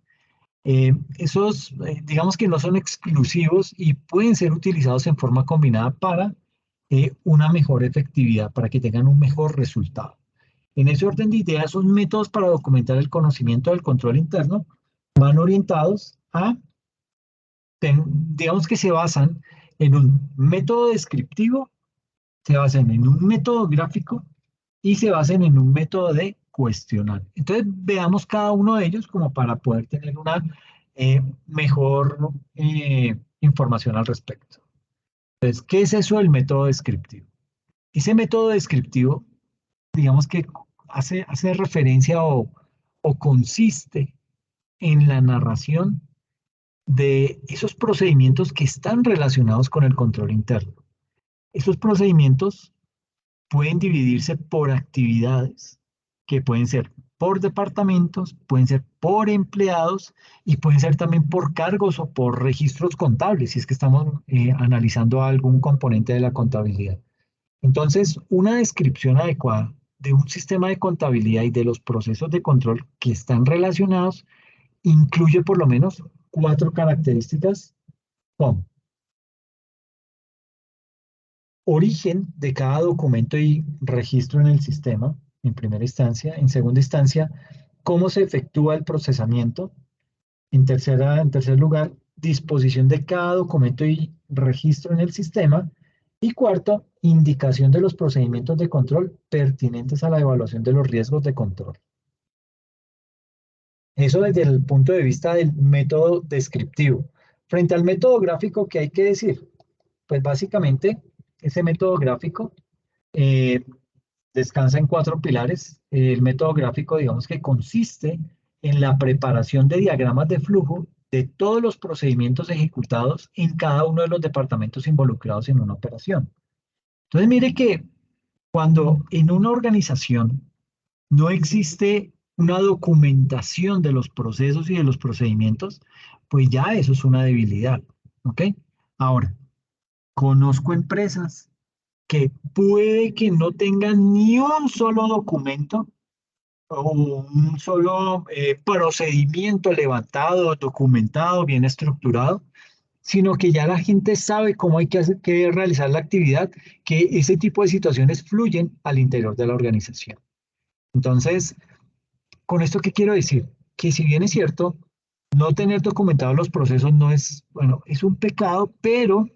Digamos que no son exclusivos y pueden ser utilizados en forma combinada para una mejor efectividad, para que tengan un mejor resultado. En ese orden de ideas, esos métodos para documentar el conocimiento del control interno van orientados a, digamos que se basan en un método descriptivo, se basan en un método gráfico y se basan en un método de cuestionar. Entonces, veamos cada uno de ellos como para poder tener una mejor información al respecto. Entonces, ¿qué es eso del método descriptivo? Ese método descriptivo, digamos que hace referencia o consiste en la narración de esos procedimientos que están relacionados con el control interno. Esos procedimientos pueden dividirse por actividades que pueden ser por departamentos, pueden ser por empleados y pueden ser también por cargos o por registros contables, si es que estamos analizando algún componente de la contabilidad. Entonces, una descripción adecuada de un sistema de contabilidad y de los procesos de control que están relacionados incluye por lo menos 4 características como origen de cada documento y registro en el sistema, en primera instancia. En segunda instancia, cómo se efectúa el procesamiento. En tercer lugar, disposición de cada documento y registro en el sistema. Y cuarto, indicación de los procedimientos de control pertinentes a la evaluación de los riesgos de control. Eso desde el punto de vista del método descriptivo. Frente al método gráfico, ¿qué hay que decir? Pues básicamente, ese método gráfico descansa en 4 pilares. El método gráfico, digamos que consiste en la preparación de diagramas de flujo de todos los procedimientos ejecutados en cada uno de los departamentos involucrados en una operación. Entonces, mire que cuando en una organización no existe una documentación de los procesos y de los procedimientos, pues ya eso es una debilidad, ¿ok? Ahora, conozco empresas que puede que no tengan ni un solo documento o un solo procedimiento levantado, documentado, bien estructurado, sino que ya la gente sabe cómo hay que realizar la actividad, que ese tipo de situaciones fluyen al interior de la organización. Entonces, ¿con esto qué quiero decir? Que si bien es cierto, no tener documentados los procesos no es, bueno, es un pecado, pero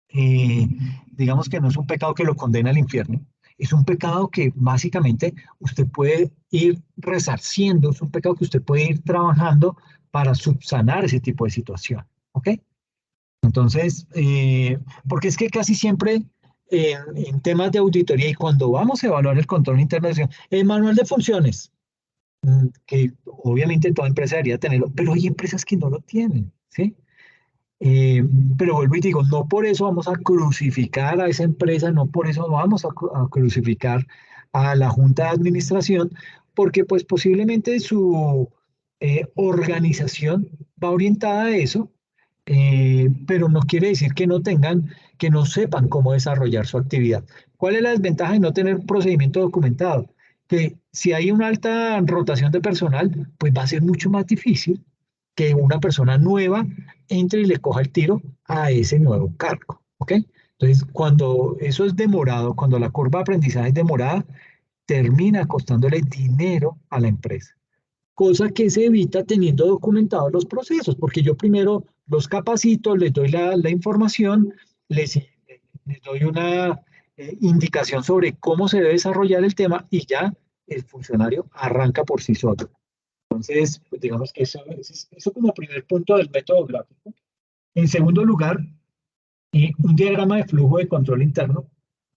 eh, digamos que no es un pecado que lo condena al infierno, es un pecado que básicamente usted puede ir resarciendo, es un pecado que usted puede ir trabajando para subsanar ese tipo de situación, ¿ok? Entonces, porque es que casi siempre en temas de auditoría y cuando vamos a evaluar el control interno, el manual de funciones, que obviamente toda empresa debería tenerlo, pero hay empresas que no lo tienen, ¿sí? Eh, pero vuelvo y digo, no por eso vamos a crucificar a esa empresa, no por eso vamos a crucificar a la Junta de Administración, porque pues posiblemente su organización va orientada a eso, pero no quiere decir que no tengan, que no sepan cómo desarrollar su actividad. ¿Cuál es la desventaja de no tener un procedimiento documentado? Que si hay una alta rotación de personal, pues va a ser mucho más difícil que una persona nueva entre y le coja el tiro a ese nuevo cargo, ¿ok? Entonces, cuando eso es demorado, cuando la curva de aprendizaje es demorada, termina costándole dinero a la empresa, cosa que se evita teniendo documentados los procesos, porque yo primero los capacito, les doy la información, les doy una indicación sobre cómo se debe desarrollar el tema y ya el funcionario arranca por sí solo. Entonces, pues digamos que eso como primer punto del método gráfico. En segundo lugar, un diagrama de flujo de control interno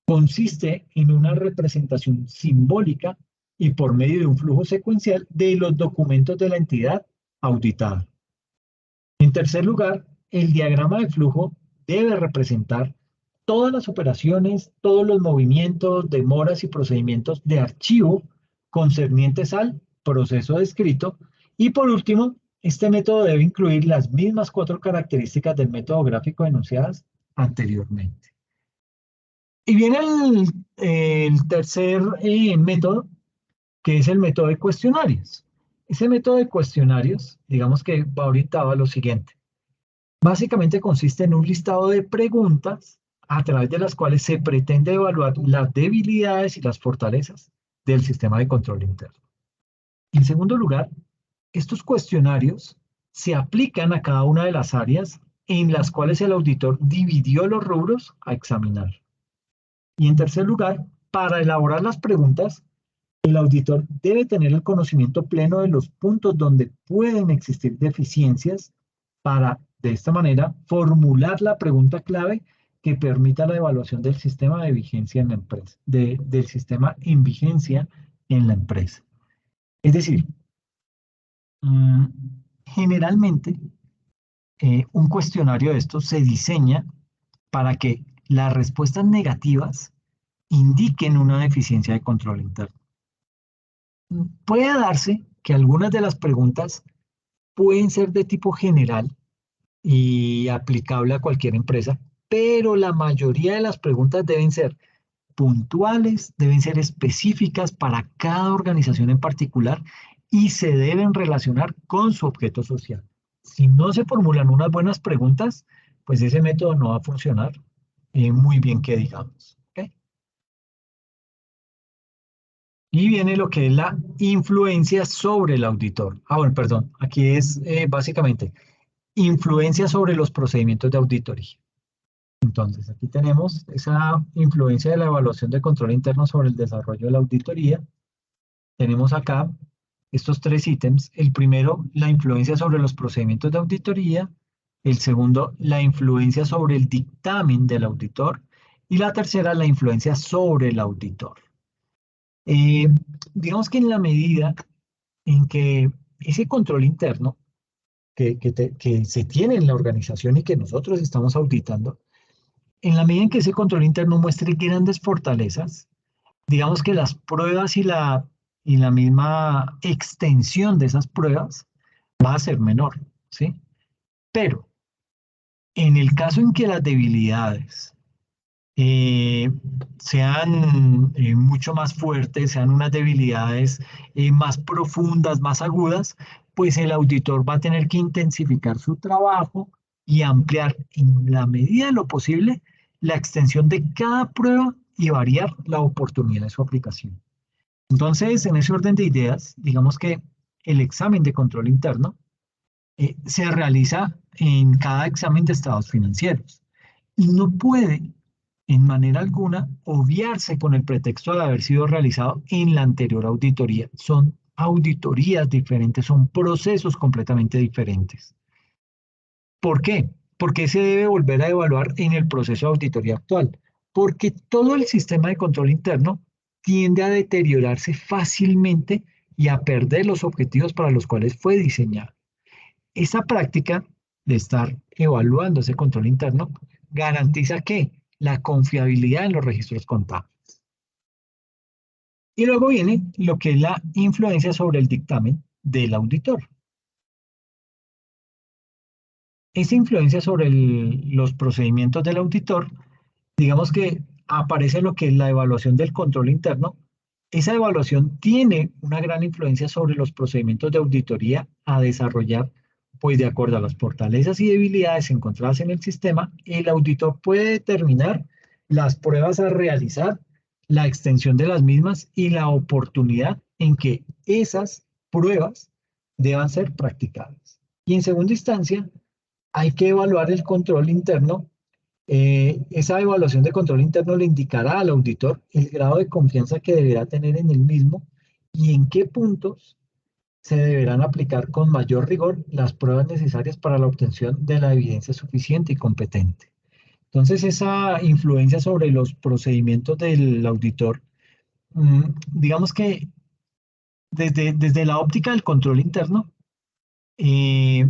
consiste en una representación simbólica y por medio de un flujo secuencial de los documentos de la entidad auditada. En tercer lugar, el diagrama de flujo debe representar todas las operaciones, todos los movimientos, demoras y procedimientos de archivo concernientes al proceso descrito. Y por último, Este método debe incluir las mismas 4 características del método gráfico enunciadas anteriormente. Y viene el tercer método, que es el método de cuestionarios. Ese método de cuestionarios, digamos que va orientado a lo siguiente. Básicamente consiste en un listado de preguntas a través de las cuales se pretende evaluar las debilidades y las fortalezas del sistema de control interno. En segundo lugar, estos cuestionarios se aplican a cada una de las áreas en las cuales el auditor dividió los rubros a examinar. Y en tercer lugar, para elaborar las preguntas, el auditor debe tener el conocimiento pleno de los puntos donde pueden existir deficiencias para, de esta manera, formular la pregunta clave que permita la evaluación del sistema de vigencia en la empresa, del sistema en vigencia en la empresa. Es decir, mm, generalmente un cuestionario de estos se diseña para que las respuestas negativas indiquen una deficiencia de control interno. Puede darse que algunas de las preguntas pueden ser de tipo general y aplicable a cualquier empresa, pero la mayoría de las preguntas deben ser puntuales, deben ser específicas para cada organización en particular y se deben relacionar con su objeto social. Si no se formulan unas buenas preguntas, pues ese método no va a funcionar muy bien que digamos. ¿Ok? Y viene lo que es la influencia sobre el auditor. Bueno, perdón, aquí es básicamente influencia sobre los procedimientos de auditoría. Entonces, aquí tenemos esa influencia de la evaluación de control interno sobre el desarrollo de la auditoría. Tenemos acá estos 3 ítems. El primero, la influencia sobre los procedimientos de auditoría. El segundo, la influencia sobre el dictamen del auditor. Y la tercera, la influencia sobre el auditor. Eh, digamos que en la medida en que ese control interno que se tiene en la organización y que nosotros estamos auditando, en la medida en que ese control interno muestre grandes fortalezas, digamos que las pruebas y la misma extensión de esas pruebas va a ser menor, ¿sí? Pero en el caso en que las debilidades eh, sean mucho más fuertes, sean unas debilidades más profundas, más agudas, pues el auditor va a tener que intensificar su trabajo y ampliar en la medida de lo posible la extensión de cada prueba y variar la oportunidad de su aplicación. Entonces, en ese orden de ideas, digamos que el examen de control interno se realiza en cada examen de estados financieros y no puede en manera alguna obviarse con el pretexto de haber sido realizado en la anterior auditoría. Son auditorías diferentes, son procesos completamente diferentes. ¿Por qué? Porque se debe volver a evaluar en el proceso de auditoría actual. Porque todo el sistema de control interno tiende a deteriorarse fácilmente y a perder los objetivos para los cuales fue diseñado. Esa práctica de estar evaluando ese control interno garantiza que la confiabilidad en los registros contables. Y luego viene lo que es la influencia sobre el dictamen del auditor. Esa influencia sobre los procedimientos del auditor, digamos que aparece lo que es la evaluación del control interno. Esa evaluación tiene una gran influencia sobre los procedimientos de auditoría a desarrollar, pues de acuerdo a las fortalezas y debilidades encontradas en el sistema, el auditor puede determinar las pruebas a realizar, la extensión de las mismas y la oportunidad en que esas pruebas deban ser practicadas. Y en segunda instancia, hay que evaluar el control interno. Esa evaluación de control interno le indicará al auditor el grado de confianza que deberá tener en el mismo y en qué puntos se deberán aplicar con mayor rigor las pruebas necesarias para la obtención de la evidencia suficiente y competente. Entonces, esa influencia sobre los procedimientos del auditor, digamos que desde la óptica del control interno, eh,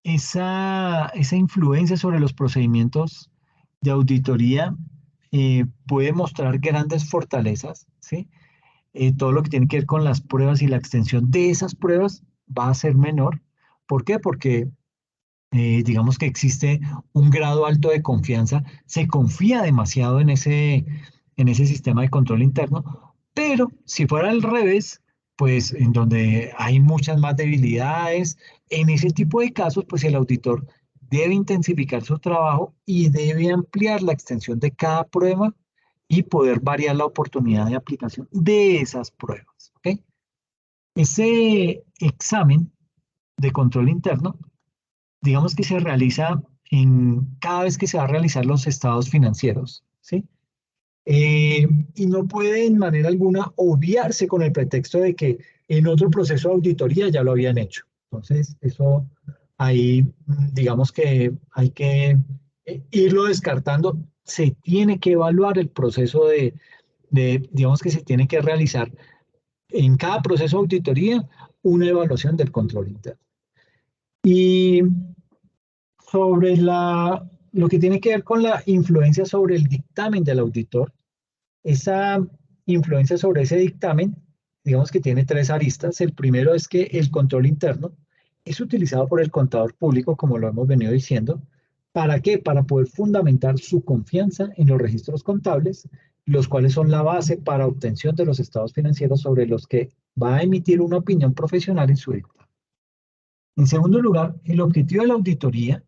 esa influencia sobre los procedimientos de auditoría puede mostrar grandes fortalezas, ¿sí? Todo lo que tiene que ver con las pruebas y la extensión de esas pruebas va a ser menor ¿Por qué? Porque digamos que existe un grado alto de confianza, se confía demasiado en ese sistema de control interno, pero si fuera al revés, pues en donde hay muchas más debilidades, en ese tipo de casos, pues el auditor debe intensificar su trabajo y debe ampliar la extensión de cada prueba y poder variar la oportunidad de aplicación de esas pruebas. ¿Ok? Ese examen de control interno, digamos que se realiza cada vez que se va a realizar los estados financieros, ¿sí? Y no puede en manera alguna obviarse con el pretexto de que en otro proceso de auditoría ya lo habían hecho. Entonces, eso ahí, digamos que hay que irlo descartando. Se tiene que evaluar el proceso digamos que se tiene que realizar en cada proceso de auditoría una evaluación del control interno. Y sobre lo que tiene que ver con la influencia sobre el dictamen del auditor, esa influencia sobre ese dictamen, digamos que tiene tres aristas. El primero es que el control interno es utilizado por el contador público, como lo hemos venido diciendo. ¿Para qué? Para poder fundamentar su confianza en los registros contables, los cuales son la base para obtención de los estados financieros sobre los que va a emitir una opinión profesional en su dictamen. En segundo lugar, el objetivo de la auditoría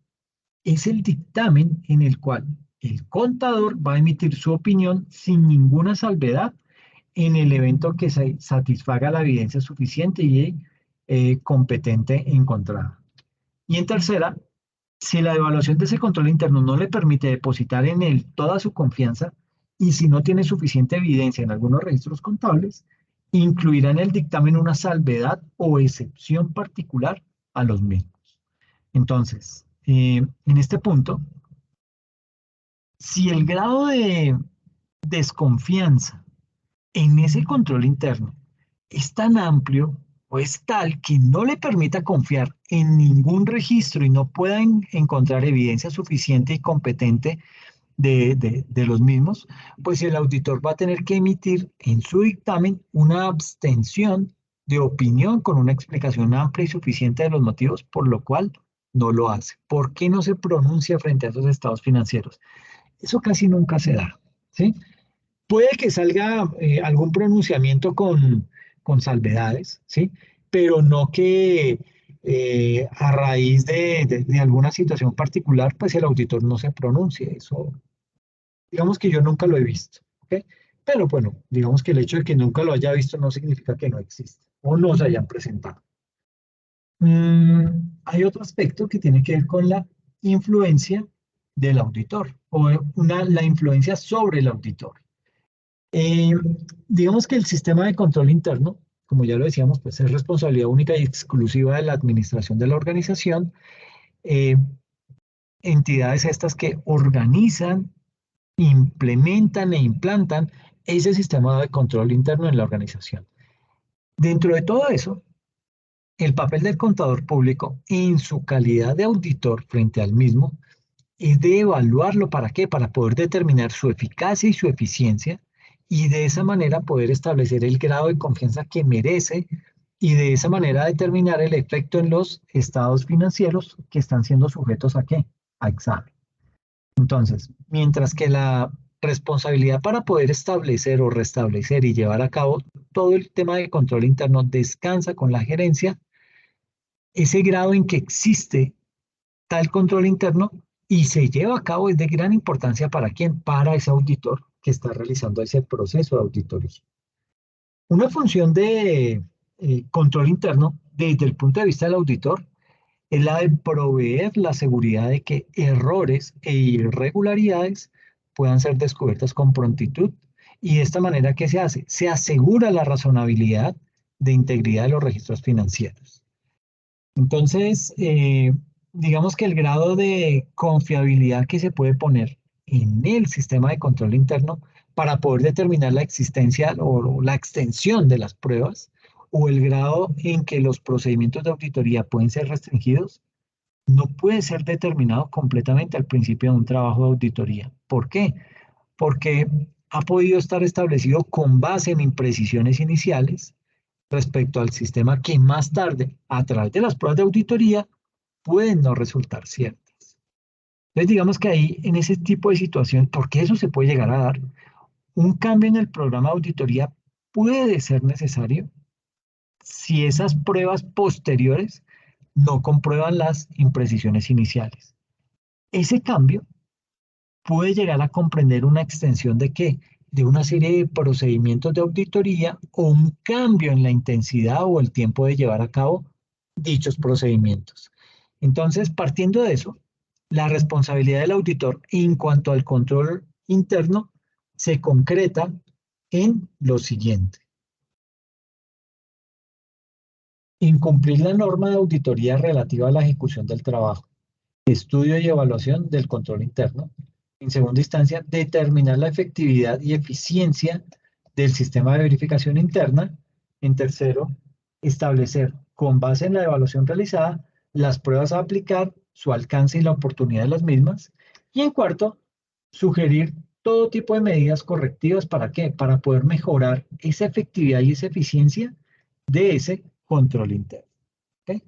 es el dictamen en el cual el contador va a emitir su opinión sin ninguna salvedad en el evento que se satisfaga la evidencia suficiente y competente encontrada. Y en tercera, si la evaluación de ese control interno no le permite depositar en él toda su confianza y si no tiene suficiente evidencia en algunos registros contables, incluirá en el dictamen una salvedad o excepción particular a los mismos. Entonces, en este punto, si el grado de desconfianza en ese control interno es tan amplio o es tal que no le permita confiar en ningún registro y no pueda encontrar evidencia suficiente y competente de los mismos, pues el auditor va a tener que emitir en su dictamen una abstención de opinión con una explicación amplia y suficiente de los motivos por lo cual no lo hace. ¿Por qué no se pronuncia frente a esos estados financieros? Eso casi nunca se da, ¿sí? Puede que salga algún pronunciamiento con salvedades, ¿sí? Pero no que a raíz de alguna situación particular, pues el auditor no se pronuncie. Eso, digamos que yo nunca lo he visto, ¿ok? Pero bueno, digamos que el hecho de que nunca lo haya visto no significa que no exista o no se hayan presentado. Hay otro aspecto que tiene que ver con la influencia del auditor o la influencia sobre el auditor. Eh, digamos que el sistema de control interno, como ya lo decíamos, pues es responsabilidad única y exclusiva de la administración de la organización. Eh, Entidades estas que organizan, implementan e implantan ese sistema de control interno en la organización. Dentro de todo eso, el papel del contador público en su calidad de auditor frente al mismo es de evaluarlo. ¿Para qué? Para poder determinar su eficacia y su eficiencia y de esa manera poder establecer el grado de confianza que merece y de esa manera determinar el efecto en los estados financieros que están siendo sujetos a qué? A examen. Entonces, mientras que la responsabilidad para poder establecer o restablecer y llevar a cabo todo el tema de control interno descansa con la gerencia, ese grado en que existe tal control interno y se lleva a cabo es de gran importancia para quién, para ese auditor que está realizando ese proceso de auditoría. Una función de control interno desde el punto de vista del auditor es la de proveer la seguridad de que errores e irregularidades puedan ser descubiertas con prontitud y de esta manera, ¿qué se hace? Se asegura la razonabilidad de integridad de los registros financieros. Entonces, digamos que el grado de confiabilidad que se puede poner en el sistema de control interno para poder determinar la existencia o la extensión de las pruebas o el grado en que los procedimientos de auditoría pueden ser restringidos, no puede ser determinado completamente al principio de un trabajo de auditoría. ¿Por qué? Porque ha podido estar establecido con base en imprecisiones iniciales respecto al sistema que más tarde, a través de las pruebas de auditoría, pueden no resultar ciertas. Entonces, digamos que ahí, en ese tipo de situación, porque eso se puede llegar a dar, un cambio en el programa de auditoría puede ser necesario si esas pruebas posteriores no comprueban las imprecisiones iniciales. Ese cambio puede llegar a comprender una extensión de qué? De una serie de procedimientos de auditoría o un cambio en la intensidad o el tiempo de llevar a cabo dichos procedimientos. Entonces, partiendo de eso, la responsabilidad del auditor en cuanto al control interno se concreta en lo siguiente. Incumplir la norma de auditoría relativa a la ejecución del trabajo, estudio y evaluación del control interno. En segunda instancia, determinar la efectividad y eficiencia del sistema de verificación interna. En tercero, establecer, con base en la evaluación realizada, las pruebas a aplicar, su alcance y la oportunidad de las mismas. Y en cuarto, sugerir todo tipo de medidas correctivas. ¿Para qué? Para poder mejorar esa efectividad y esa eficiencia de ese control interno. ¿Ok?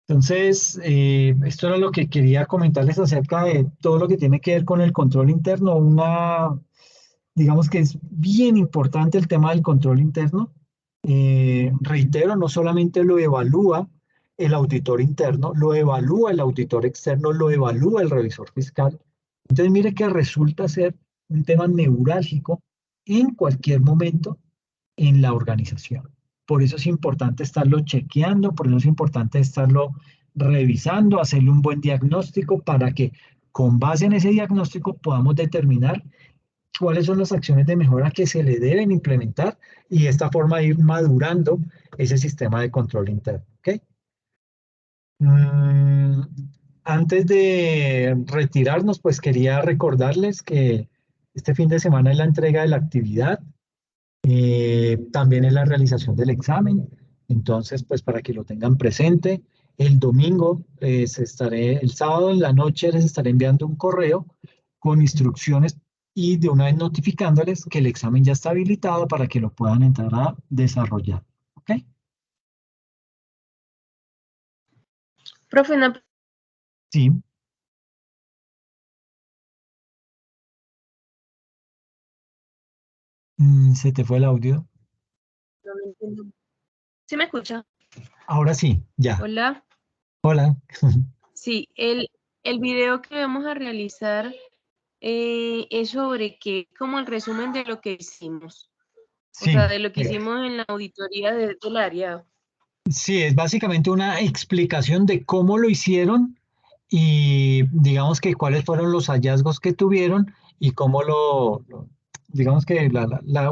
Entonces, esto era lo que quería comentarles acerca de todo lo que tiene que ver con el control interno. Digamos que es bien importante el tema del control interno. Reitero, no solamente lo evalúa el auditor interno, lo evalúa el auditor externo, lo evalúa el revisor fiscal. Entonces, mire que resulta ser un tema neurálgico en cualquier momento en la organización. Por eso es importante estarlo chequeando, por eso es importante estarlo revisando, hacerle un buen diagnóstico para que con base en ese diagnóstico podamos determinar cuáles son las acciones de mejora que se le deben implementar y de esta forma ir madurando ese sistema de control interno. ¿Okay? Mm, Antes de retirarnos, pues quería recordarles que este fin de semana es la entrega de la actividad. También es la realización del examen, entonces pues para que lo tengan presente, el domingo el sábado en la noche les estaré enviando un correo con instrucciones y de una vez notificándoles que el examen ya está habilitado para que lo puedan entrar a desarrollar. ¿Ok? Profe, no, Sí. Se te fue el audio. no me entiendo. ¿Sí me escucha? Ahora sí, ya. Hola. Hola. Sí, el video que vamos a realizar es sobre qué, como el resumen de lo que hicimos. O sea, Sí. de lo que hicimos en la auditoría del área. Sí, es básicamente una explicación de cómo lo hicieron y digamos que cuáles fueron los hallazgos que tuvieron y cómo digamos que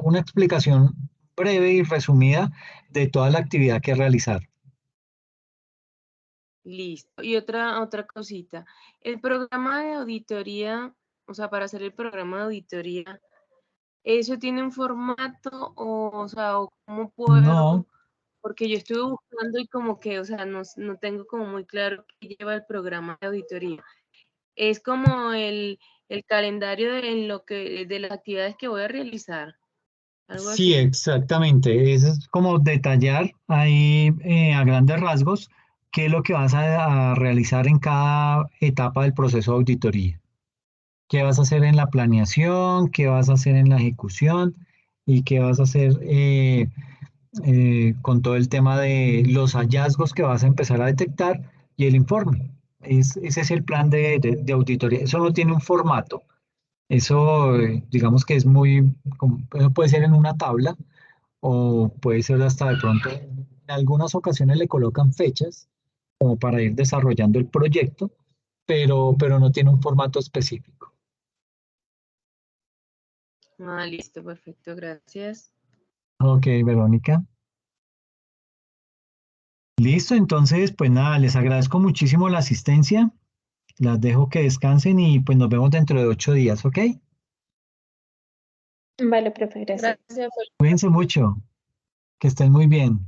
una explicación breve y resumida de toda la actividad que realizaron. Listo. Y otra cosita. El programa de auditoría, o sea, para hacer el programa de auditoría, ¿eso tiene un formato o sea, o cómo No, puedo? Porque yo estuve buscando y como que, o sea, no tengo como muy claro qué lleva el programa de auditoría. Es como el calendario de las actividades que voy a realizar, algo sí, así. exactamente. Eso es como detallar ahí a grandes rasgos qué es lo que vas a realizar en cada etapa del proceso de auditoría. Qué vas a hacer en la planeación, qué vas a hacer en la ejecución y qué vas a hacer con todo el tema de los hallazgos que vas a empezar a detectar y el informe. Ese es el plan de auditoría. Eso no tiene un formato. Eso, digamos que es eso puede ser en una tabla o puede ser hasta de pronto, en algunas ocasiones le colocan fechas como para ir desarrollando el proyecto, pero no tiene un formato específico. Ah, listo, perfecto, gracias. Ok, Verónica. Listo, entonces, pues nada, les agradezco muchísimo la asistencia. Las dejo que descansen y pues nos vemos dentro de 8 días, ¿ok? Vale, profe, gracias. Gracias. Cuídense mucho, que estén muy bien.